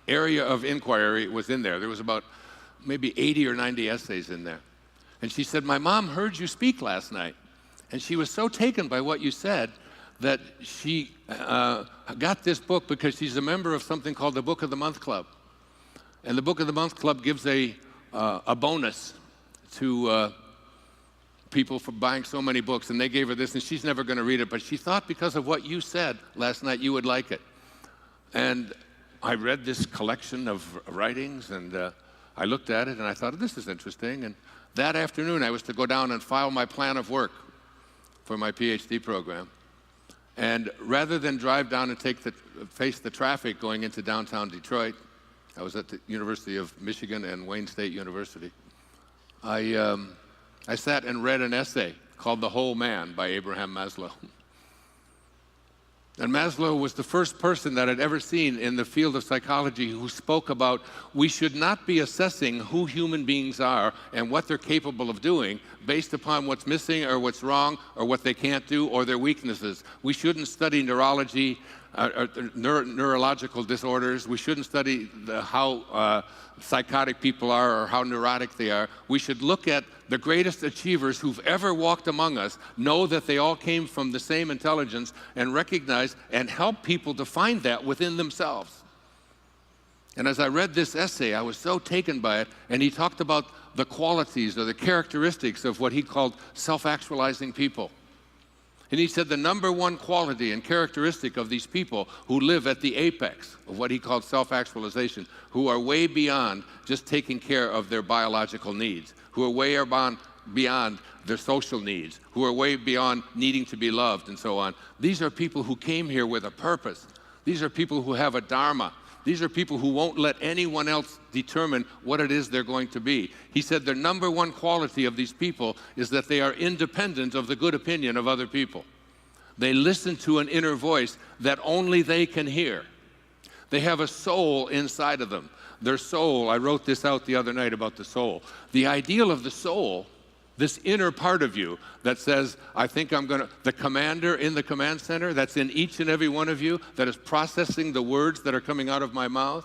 area of inquiry was in there. There was about maybe 80 or 90 essays in there. And she said, "My mom heard you speak last night, and she was so taken by what you said that she got this book because she's a member of something called the Book of the Month Club. And the Book of the Month Club gives a bonus to people for buying so many books, and they gave her this, and she's never going to read it, but she thought because of what you said last night, you would like it." And I read this collection of writings, and I looked at it, and I thought, this is interesting. And that afternoon, I was to go down and file my plan of work for my PhD program. And rather than drive down and face the traffic going into downtown Detroit, I was at the University of Michigan and Wayne State University, I sat and read an essay called The Whole Man by Abraham Maslow. And Maslow was the first person that I'd ever seen in the field of psychology who spoke about we should not be assessing who human beings are and what they're capable of doing based upon what's missing or what's wrong or what they can't do or their weaknesses. We shouldn't study neurology, neurological disorders. We shouldn't study how psychotic people are or how neurotic they are. We should look at the greatest achievers who've ever walked among us, know that they all came from the same intelligence, and recognize and help people to find that within themselves. And as I read this essay, I was so taken by it, and he talked about the qualities or the characteristics of what he called self-actualizing people. And he said the number one quality and characteristic of these people who live at the apex of what he called self-actualization, who are way beyond just taking care of their biological needs, who are way beyond their social needs, who are way beyond needing to be loved and so on. These are people who came here with a purpose. These are people who have a dharma. These are people who won't let anyone else determine what it is they're going to be. He said the number one quality of these people is that they are independent of the good opinion of other people. They listen to an inner voice that only they can hear. They have a soul inside of them. Their soul, I wrote this out the other night about the soul. The ideal of the soul, this inner part of you that says, I think I'm going to, the commander in the command center that's in each and every one of you that is processing the words that are coming out of my mouth,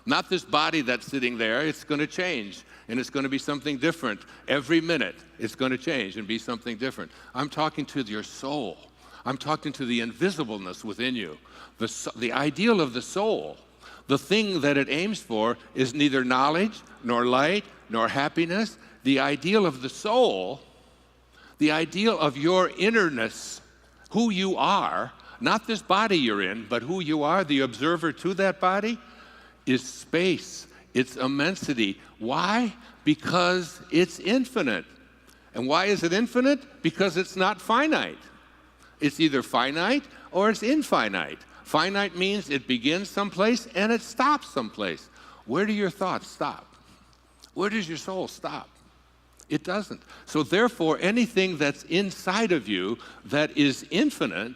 not this body that's sitting there. It's going to change, and it's going to be something different. Every minute, it's going to change and be something different. I'm talking to your soul. I'm talking to the invisibleness within you. The ideal of the soul, the thing that it aims for, is neither knowledge, nor light, nor happiness. The ideal of the soul, the ideal of your innerness, who you are, not this body you're in, but who you are, the observer to that body, is space. It's immensity. Why? Because it's infinite. And why is it infinite? Because it's not finite. It's either finite or it's infinite. Finite means it begins someplace and it stops someplace. Where do your thoughts stop? Where does your soul stop? It doesn't. So therefore, anything that's inside of you that is infinite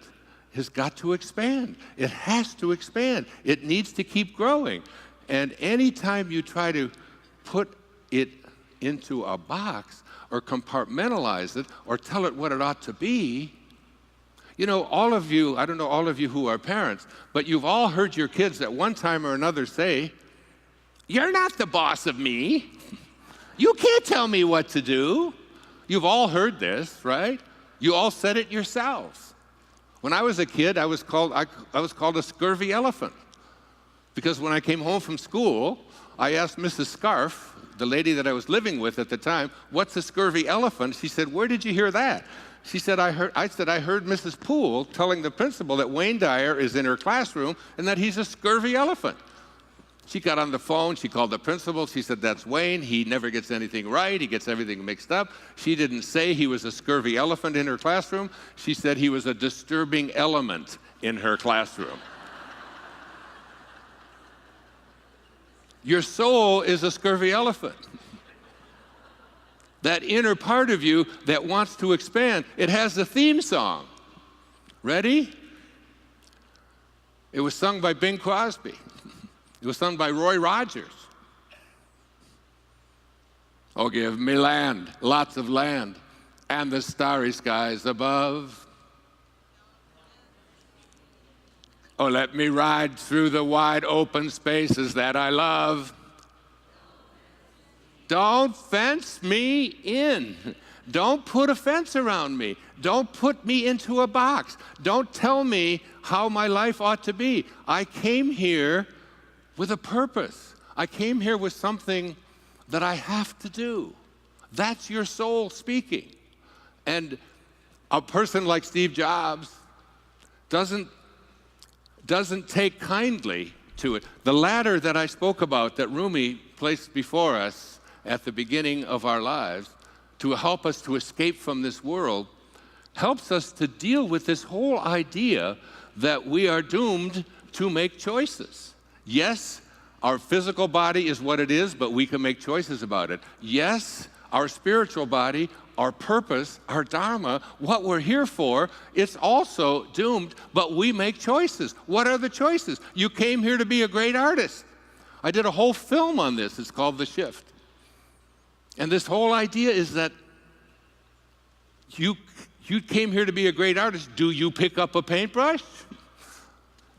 has got to expand. It has to expand. It needs to keep growing. And anytime you try to put it into a box or compartmentalize it or tell it what it ought to be, you know, all of you, I don't know all of you who are parents, but you've all heard your kids at one time or another say, "You're not the boss of me. You can't tell me what to do." You've all heard this, right? You all said it yourselves. When I was a kid, I was called a scurvy elephant. Because when I came home from school, I asked Mrs. Scarf, the lady that I was living with at the time, "What's a scurvy elephant?" She said, "Where did you hear that?" She said, I said, "I heard Mrs. Poole telling the principal that Wayne Dyer is in her classroom and that he's a scurvy elephant." She got on the phone, she called the principal, she said, "That's Wayne, he never gets anything right, he gets everything mixed up." She didn't say he was a scurvy elephant in her classroom, she said he was a disturbing element in her classroom. Your soul is a scurvy elephant. That inner part of you that wants to expand, it has a theme song. Ready? It was sung by Bing Crosby. It was sung by Roy Rogers. "Oh, give me land, lots of land, and the starry skies above. Oh, let me ride through the wide open spaces that I love. Don't fence me in. Don't put a fence around me. Don't put me into a box. Don't tell me how my life ought to be. I came here with a purpose. I came here with something that I have to do." That's your soul speaking. And a person like Steve Jobs doesn't take kindly to it. The ladder that I spoke about, that Rumi placed before us at the beginning of our lives to help us to escape from this world, helps us to deal with this whole idea that we are doomed to make choices. Yes, our physical body is what it is, but we can make choices about it. Yes, our spiritual body, our purpose, our dharma, what we're here for, it's also doomed, but we make choices. What are the choices? You came here to be a great artist. I did a whole film on this. It's called The Shift. And this whole idea is that you came here to be a great artist. Do you pick up a paintbrush?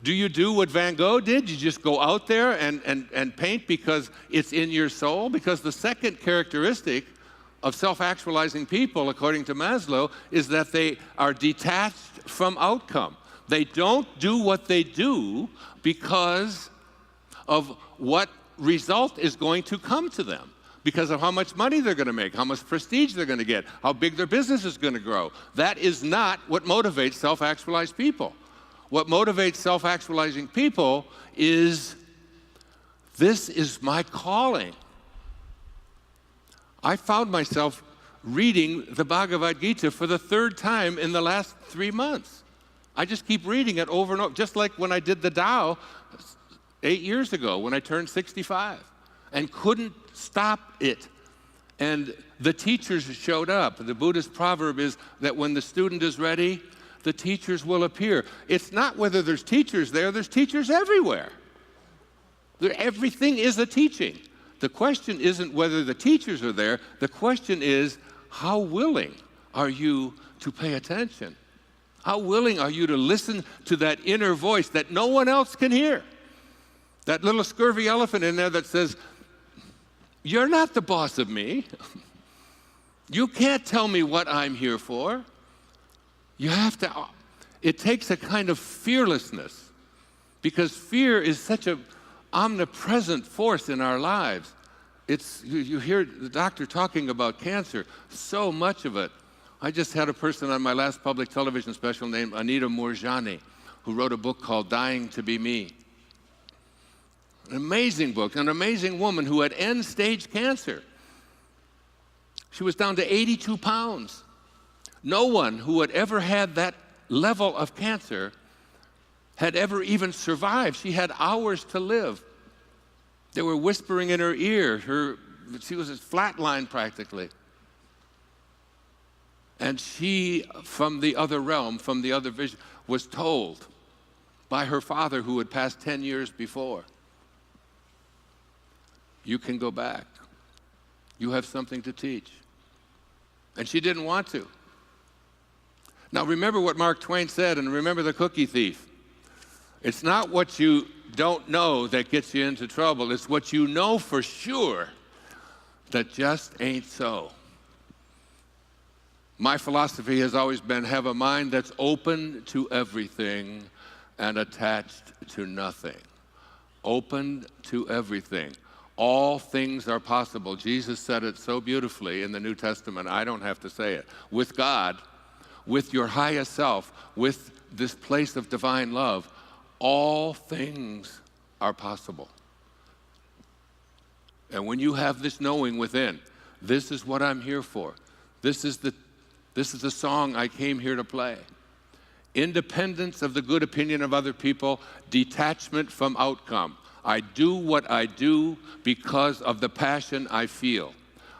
Do you do what Van Gogh did? You just go out there and paint because it's in your soul? Because the second characteristic of self-actualizing people, according to Maslow, is that they are detached from outcome. They don't do what they do because of what result is going to come to them, because of how much money they're going to make, how much prestige they're going to get, how big their business is going to grow. That is not what motivates self-actualized people. What motivates self-actualizing people is, this is my calling. I found myself reading the Bhagavad Gita for the third time in the last 3 months. I just keep reading it over and over, just like when I did the Tao 8 years ago when I turned 65 and couldn't stop it. And the teachers showed up. The Buddhist proverb is that when the student is ready, the teachers will appear. It's not whether there's teachers there's teachers everywhere. Everything is a teaching. The question isn't whether the teachers are there. The question is, how willing are you to pay attention? How willing are you to listen to that inner voice that no one else can hear? That little scurvy elephant in there that says, "You're not the boss of me. You can't tell me what I'm here for." You have to, it takes a kind of fearlessness, because fear is such an omnipresent force in our lives. You hear the doctor talking about cancer, so much of it. I just had a person on my last public television special named Anita Moorjani, who wrote a book called Dying to Be Me. An amazing book, an amazing woman who had end-stage cancer. She was down to 82 pounds. No one who had ever had that level of cancer had ever even survived. She had hours to live. They were whispering in her ear. She was flatlined practically. And she, from the other realm, from the other vision, was told by her father, who had passed 10 years before, you can go back. You have something to teach. And she didn't want to. Now remember what Mark Twain said, and remember the cookie thief. It's not what you don't know that gets you into trouble. It's what you know for sure that just ain't so. My philosophy has always been have a mind that's open to everything and attached to nothing. Open to everything. All things are possible. Jesus said it so beautifully in the New Testament, I don't have to say it. With God, with your highest self, with this place of divine love, all things are possible. And when you have this knowing within, this is what I'm here for. This is the song I came here to play. Independence of the good opinion of other people, detachment from outcome. I do what I do because of the passion I feel.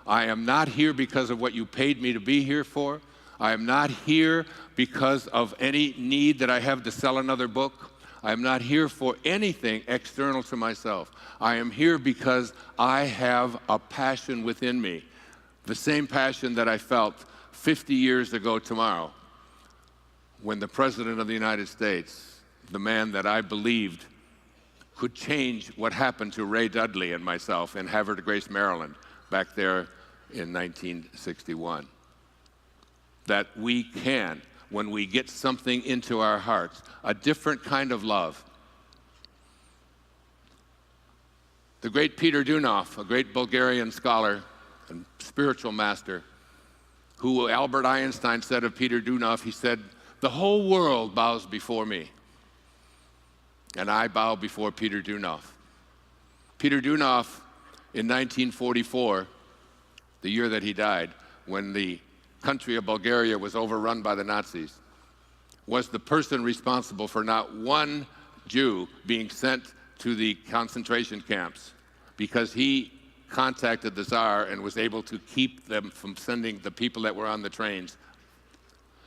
I am not here because of what you paid me to be here for. I am not here because of any need that I have to sell another book. I am not here for anything external to myself. I am here because I have a passion within me, the same passion that I felt 50 years ago tomorrow when the President of the United States, the man that I believed could change what happened to Ray Dudley and myself in Havre de Grace, Maryland, back there in 1961. That we can, when we get something into our hearts, a different kind of love. The great Peter Dunov, a great Bulgarian scholar and spiritual master, who Albert Einstein said of Peter Dunov, he said, the whole world bows before me. And I bow before Peter Dunov. Peter Dunov, in 1944, the year that he died, when the country of Bulgaria was overrun by the Nazis, was the person responsible for not one Jew being sent to the concentration camps, because he contacted the Tsar and was able to keep them from sending the people that were on the trains.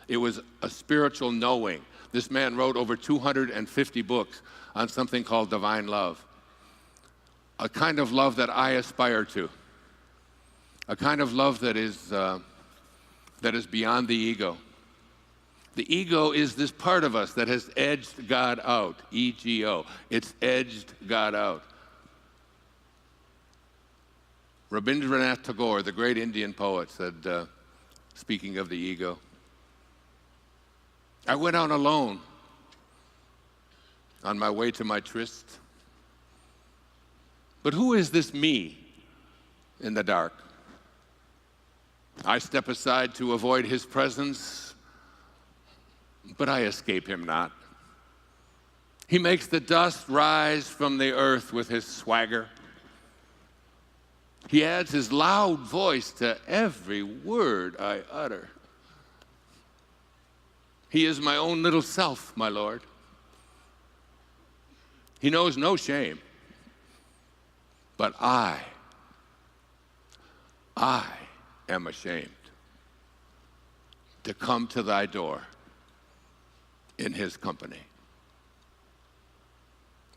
It was a spiritual knowing. This man wrote over 250 books on something called divine love. A kind of love that I aspire to. A kind of love that is beyond the ego. The ego is this part of us that has edged God out, E-G-O. It's edged God out. Rabindranath Tagore, the great Indian poet, said, speaking of the ego, I went out alone on my way to my tryst. But who is this me in the dark? I step aside to avoid his presence, but I escape him not. He makes the dust rise from the earth with his swagger. He adds his loud voice to every word I utter. He is my own little self, my Lord. He knows no shame. But I am ashamed to come to thy door in his company.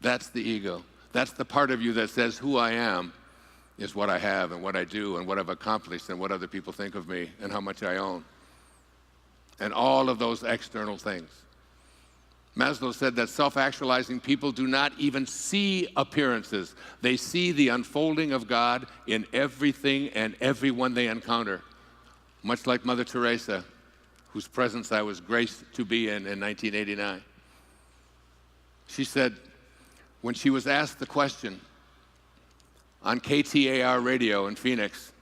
That's the ego. That's the part of you that says who I am is what I have and what I do and what I've accomplished and what other people think of me and how much I own. And all of those external things. Maslow said that self-actualizing people do not even see appearances. They see the unfolding of God in everything and everyone they encounter. Much like Mother Teresa, whose presence I was graced to be in 1989. She said, when she was asked the question on KTAR radio in Phoenix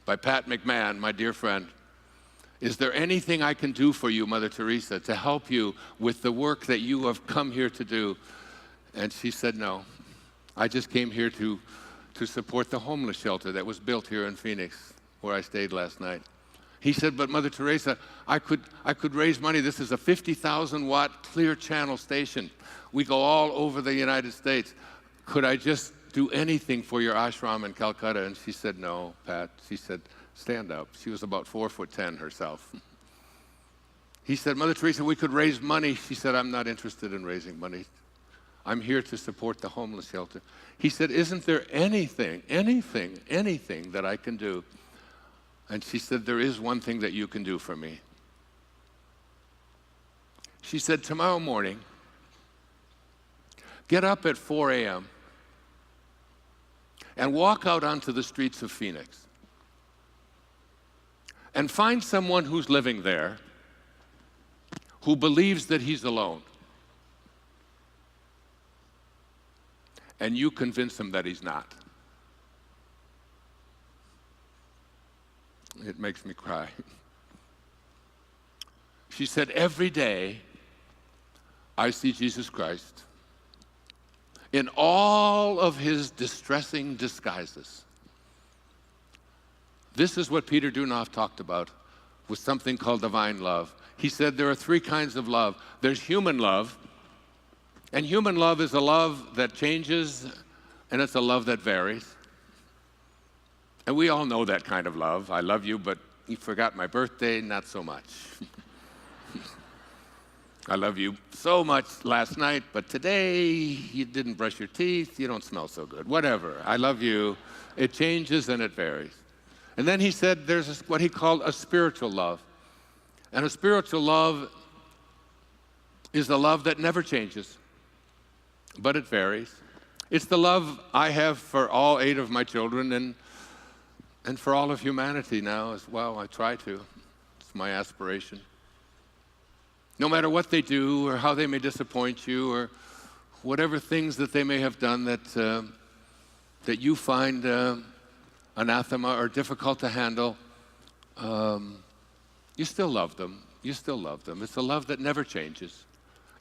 by Pat McMahon, my dear friend, is there anything I can do for you, Mother Teresa, to help you with the work that you have come here to do? And she said, no. I just came here to support the homeless shelter that was built here in Phoenix, where I stayed last night. He said, but Mother Teresa, I could raise money. This is a 50,000 watt clear channel station. We go all over the United States. Could I just do anything for your ashram in Calcutta? And she said, no, Pat. She said, stand up. She was about 4'10" herself. He said, Mother Teresa, we could raise money. She said, I'm not interested in raising money. I'm here to support the homeless shelter. He said, isn't there anything that I can do? And she said, there is one thing that you can do for me. She said, tomorrow morning, get up at 4 a.m. and walk out onto the streets of Phoenix and find someone who's living there who believes that he's alone. And you convince him that he's not. It makes me cry. She said, every day I see Jesus Christ in all of his distressing disguises. This is what Peter Dunoff talked about with something called divine love. He said there are three kinds of love. There's human love, and human love is a love that changes, and it's a love that varies. And we all know that kind of love. I love you, but you forgot my birthday, not so much. I love you so much last night, but today you didn't brush your teeth, you don't smell so good. Whatever, I love you. It changes and it varies. And then he said there's what he called a spiritual love. And a spiritual love is a love that never changes, but it varies. It's the love I have for all 8 of my children and for all of humanity now as well. I try to. It's my aspiration. No matter what they do or how they may disappoint you or whatever things that they may have done that you find anathema or difficult to handle, you still love them. You still love them. It's a love that never changes.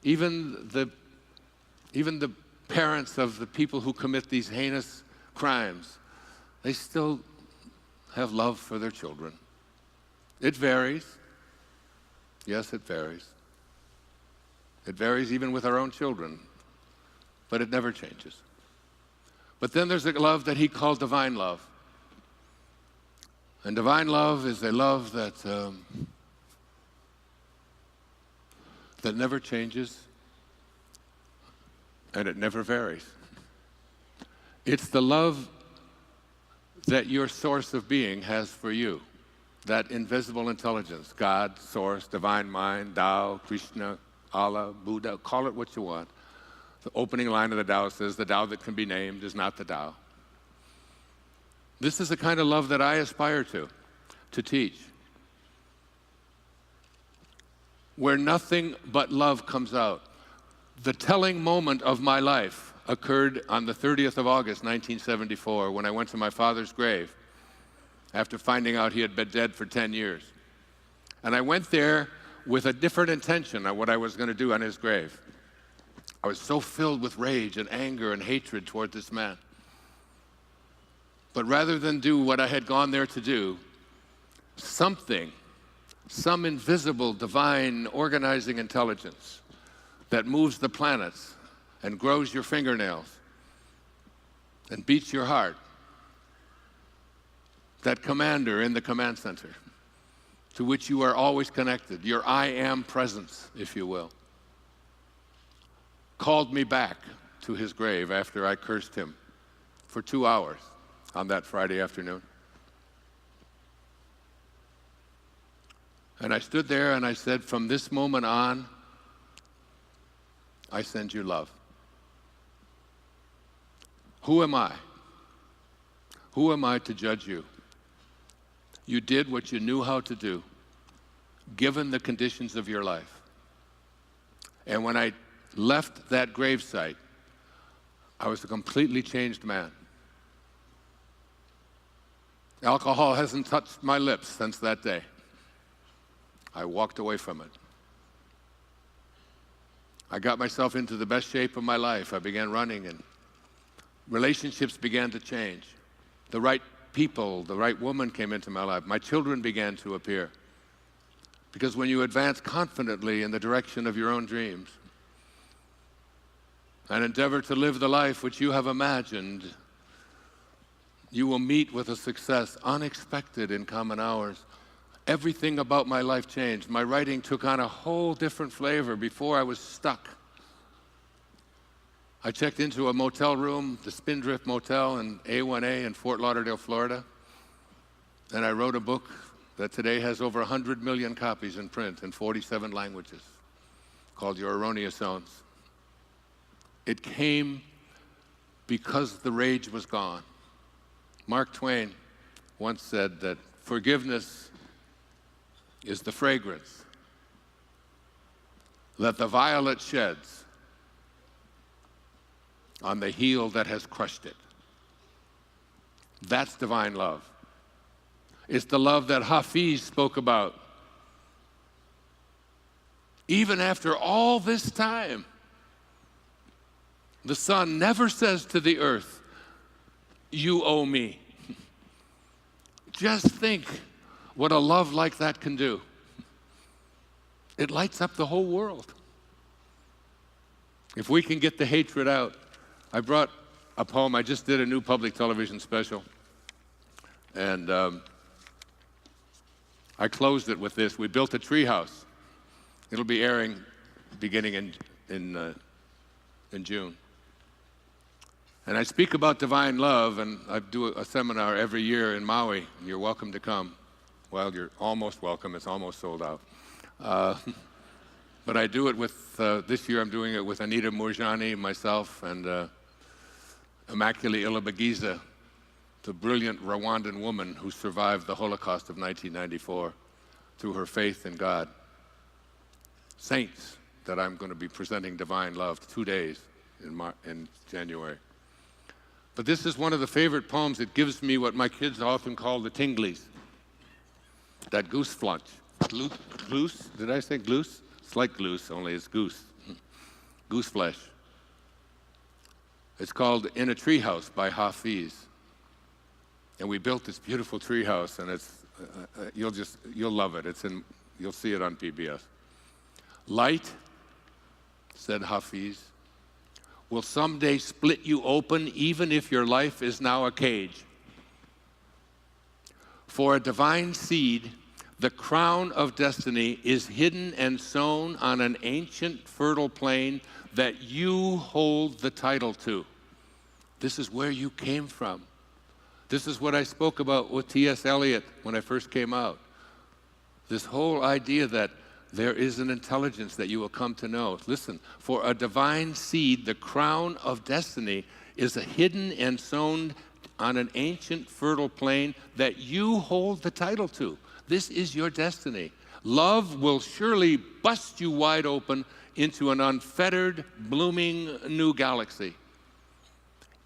Even the parents of the people who commit these heinous crimes, they still have love for their children. It varies. Yes, it varies. It varies even with our own children, but it never changes. But then there's a love that he called divine love. And divine love is a love that never changes and it never varies. It's the love that your source of being has for you, that invisible intelligence, God, source, divine mind, Tao, Krishna, Allah, Buddha, call it what you want. The opening line of the Tao says, the Tao that can be named is not the Tao. This is the kind of love that I aspire to teach. Where nothing but love comes out. The telling moment of my life occurred on the 30th of August, 1974, when I went to my father's grave after finding out he had been dead for 10 years. And I went there with a different intention on what I was going to do on his grave. I was so filled with rage and anger and hatred toward this man. But rather than do what I had gone there to do, some invisible, divine, organizing intelligence that moves the planets and grows your fingernails and beats your heart, that commander in the command center to which you are always connected, your I am presence, if you will, called me back to his grave after I cursed him for 2 hours on that Friday afternoon. And I stood there and I said, from this moment on, I send you love. Who am I? Who am I to judge you? You did what you knew how to do. given the conditions of your life. And when I left that gravesite, I was a completely changed man. Alcohol hasn't touched my lips since that day. I walked away from it. I got myself into the best shape of my life. I began running, and relationships began to change. The right people, the right woman came into my life. My children began to appear. Because when you advance confidently in the direction of your own dreams and endeavor to live the life which you have imagined, you will meet with a success unexpected in common hours. Everything about my life changed. My writing took on a whole different flavor. Before, I was stuck. I checked into a motel room, the Spindrift Motel in A1A in Fort Lauderdale, Florida, and I wrote a book that today has over 100 million copies in print in 47 languages, called Your Erroneous Zones. It came because the rage was gone. Mark Twain once said that forgiveness is the fragrance that the violet sheds on the heel that has crushed it. That's divine love. It's the love that Hafiz spoke about. Even after all this time, the sun never says to the earth, "You owe me." Just think what a love like that can do. It lights up the whole world. If we can get the hatred out. I brought a poem. I just did a new public television special. And I closed it with this. We built a treehouse. It'll be airing beginning in June. And I speak about divine love, and I do a seminar every year in Maui. You're welcome to come. Well, you're almost welcome. It's almost sold out. But I do it with, this year I'm doing it with Anita Moorjani, myself, and Immaculée Ilibagiza, the brilliant Rwandan woman who survived the Holocaust of 1994 through her faith in God. Saints that I'm going to be presenting divine love 2 days in January. But this is one of the favorite poems. It gives me what my kids often call the tinglies. That goose flunch. Goose? Did I say goose? It's like goose, only it's goose. Goose flesh. It's called In a Treehouse by Hafiz. And we built this beautiful treehouse, and it's you'll love it. You'll see it on PBS. Light, said Hafiz, will someday split you open, even if your life is now a cage. For a divine seed, the crown of destiny is hidden and sown on an ancient fertile plain that you hold the title to. This is where you came from. This is what I spoke about with T.S. Eliot when I first came out. This whole idea that there is an intelligence that you will come to know. Listen, for a divine seed, the crown of destiny is a hidden and sown on an ancient fertile plain that you hold the title to. This is your destiny. Love will surely bust you wide open into an unfettered, blooming new galaxy.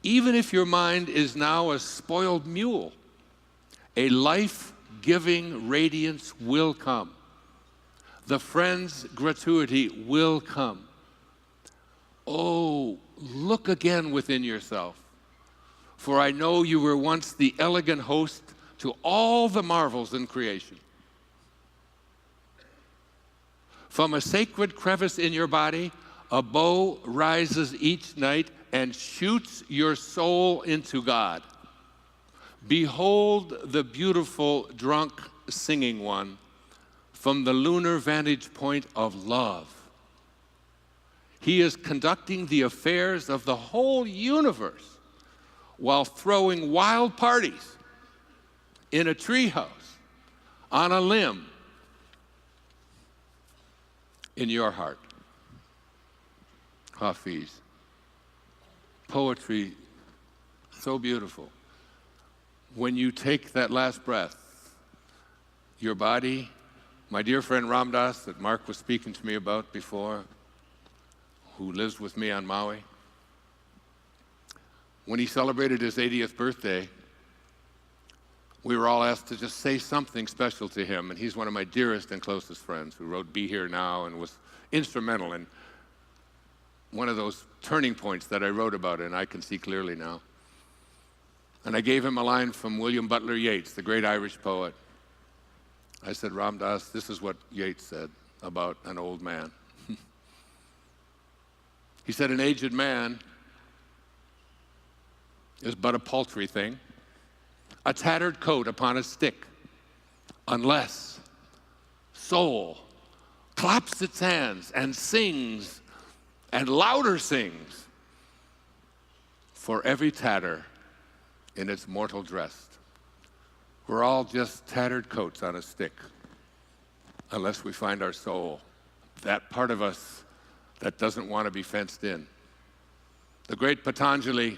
Even if your mind is now a spoiled mule, a life-giving radiance will come. The friend's gratuity will come. Oh, look again within yourself, for I know you were once the elegant host to all the marvels in creation. From a sacred crevice in your body, a bow rises each night and shoots your soul into God. Behold the beautiful, drunk, singing one from the lunar vantage point of love. He is conducting the affairs of the whole universe while throwing wild parties in a treehouse, on a limb, in your heart. Hafiz. Poetry, so beautiful. When you take that last breath, your body My dear friend Ram Dass, that Mark was speaking to me about before, who lives with me on Maui, when he celebrated his 80th birthday, we were all asked to just say something special to him, and he's one of my dearest and closest friends who wrote Be Here Now and was instrumental in one of those turning points that I wrote about, and I can see clearly now. And I gave him a line from William Butler Yeats, the great Irish poet. I said, Ram Dass, this is what Yeats said about an old man. He said, an aged man is but a paltry thing, a tattered coat upon a stick, unless soul claps its hands and sings and louder sings for every tatter in its mortal dress. We're all just tattered coats on a stick unless we find our soul, that part of us that doesn't want to be fenced in. The great Patanjali,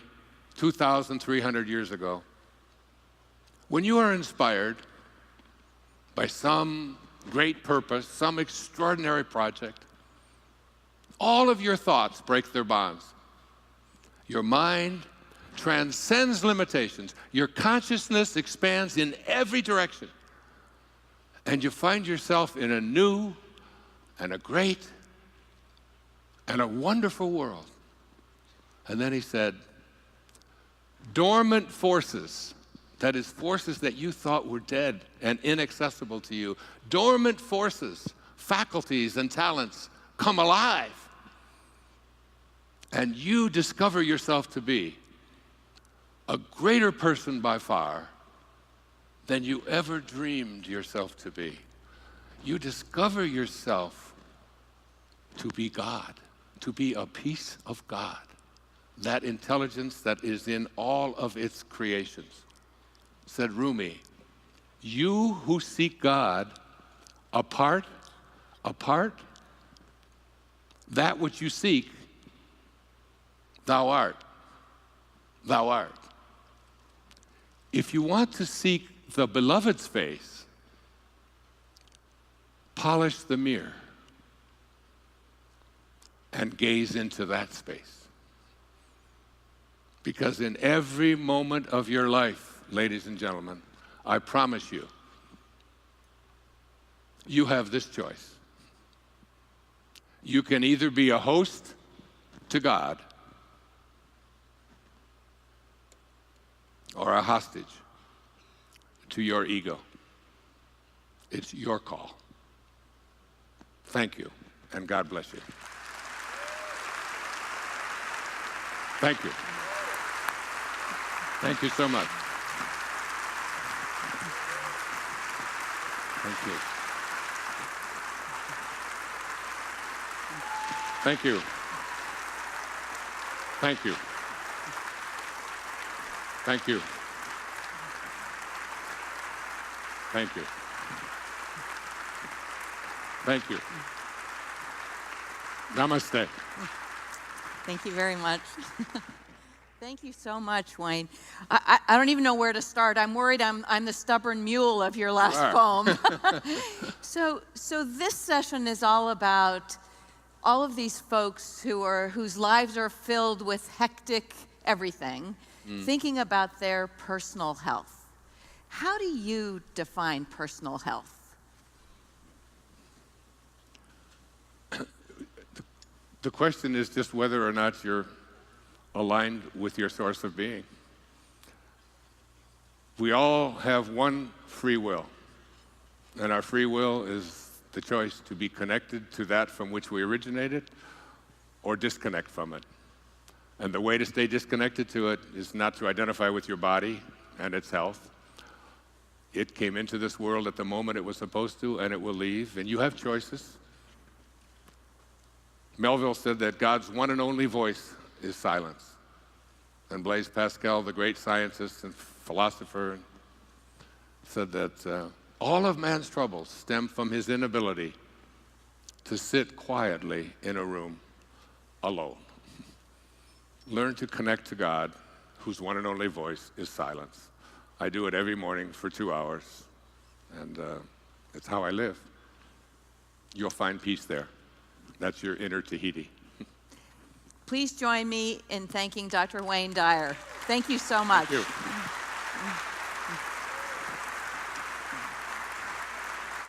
2,300 years ago, when you are inspired by some great purpose, some extraordinary project, all of your thoughts break their bonds. Your mind transcends limitations. Your consciousness expands in every direction. And you find yourself in a new and a great and a wonderful world. And then he said, dormant forces, that is, forces that you thought were dead and inaccessible to you, dormant forces, faculties and talents come alive. And you discover yourself to be a greater person by far than you ever dreamed yourself to be. You discover yourself to be God, to be a piece of God, that intelligence that is in all of its creations. Said Rumi, you who seek God apart, that which you seek, thou art. If you want to seek the beloved's face, polish the mirror and gaze into that space. Because in every moment of your life, ladies and gentlemen, I promise you, you have this choice. You can either be a host to God or a hostage to your ego. It's your call. Thank you, and God bless you. Thank you. Thank you so much. Thank you. Thank you. Thank you. Thank you. Thank you. Thank you. Namaste. Thank you very much. Thank you so much, Wayne. I don't even know where to start. I'm worried I'm the stubborn mule of your last poem. So this session is all about all of these folks whose lives are filled with hectic everything, thinking about their personal health. How do you define personal health? The question is just whether or not you're aligned with your source of being. We all have one free will, and our free will is the choice to be connected to that from which we originated or disconnect from it. And the way to stay disconnected to it is not to identify with your body and its health. It came into this world at the moment it was supposed to, and it will leave, and you have choices. Melville said that God's one and only voice is silence. And Blaise Pascal, the great scientist and philosopher, said that all of man's troubles stem from his inability to sit quietly in a room alone. Learn to connect to God, whose one and only voice is silence. I do it every morning for 2 hours, and it's how I live. you'll find peace there. That's your inner Tahiti. Please join me in thanking Dr. Wayne Dyer. Thank you so much. Thank you.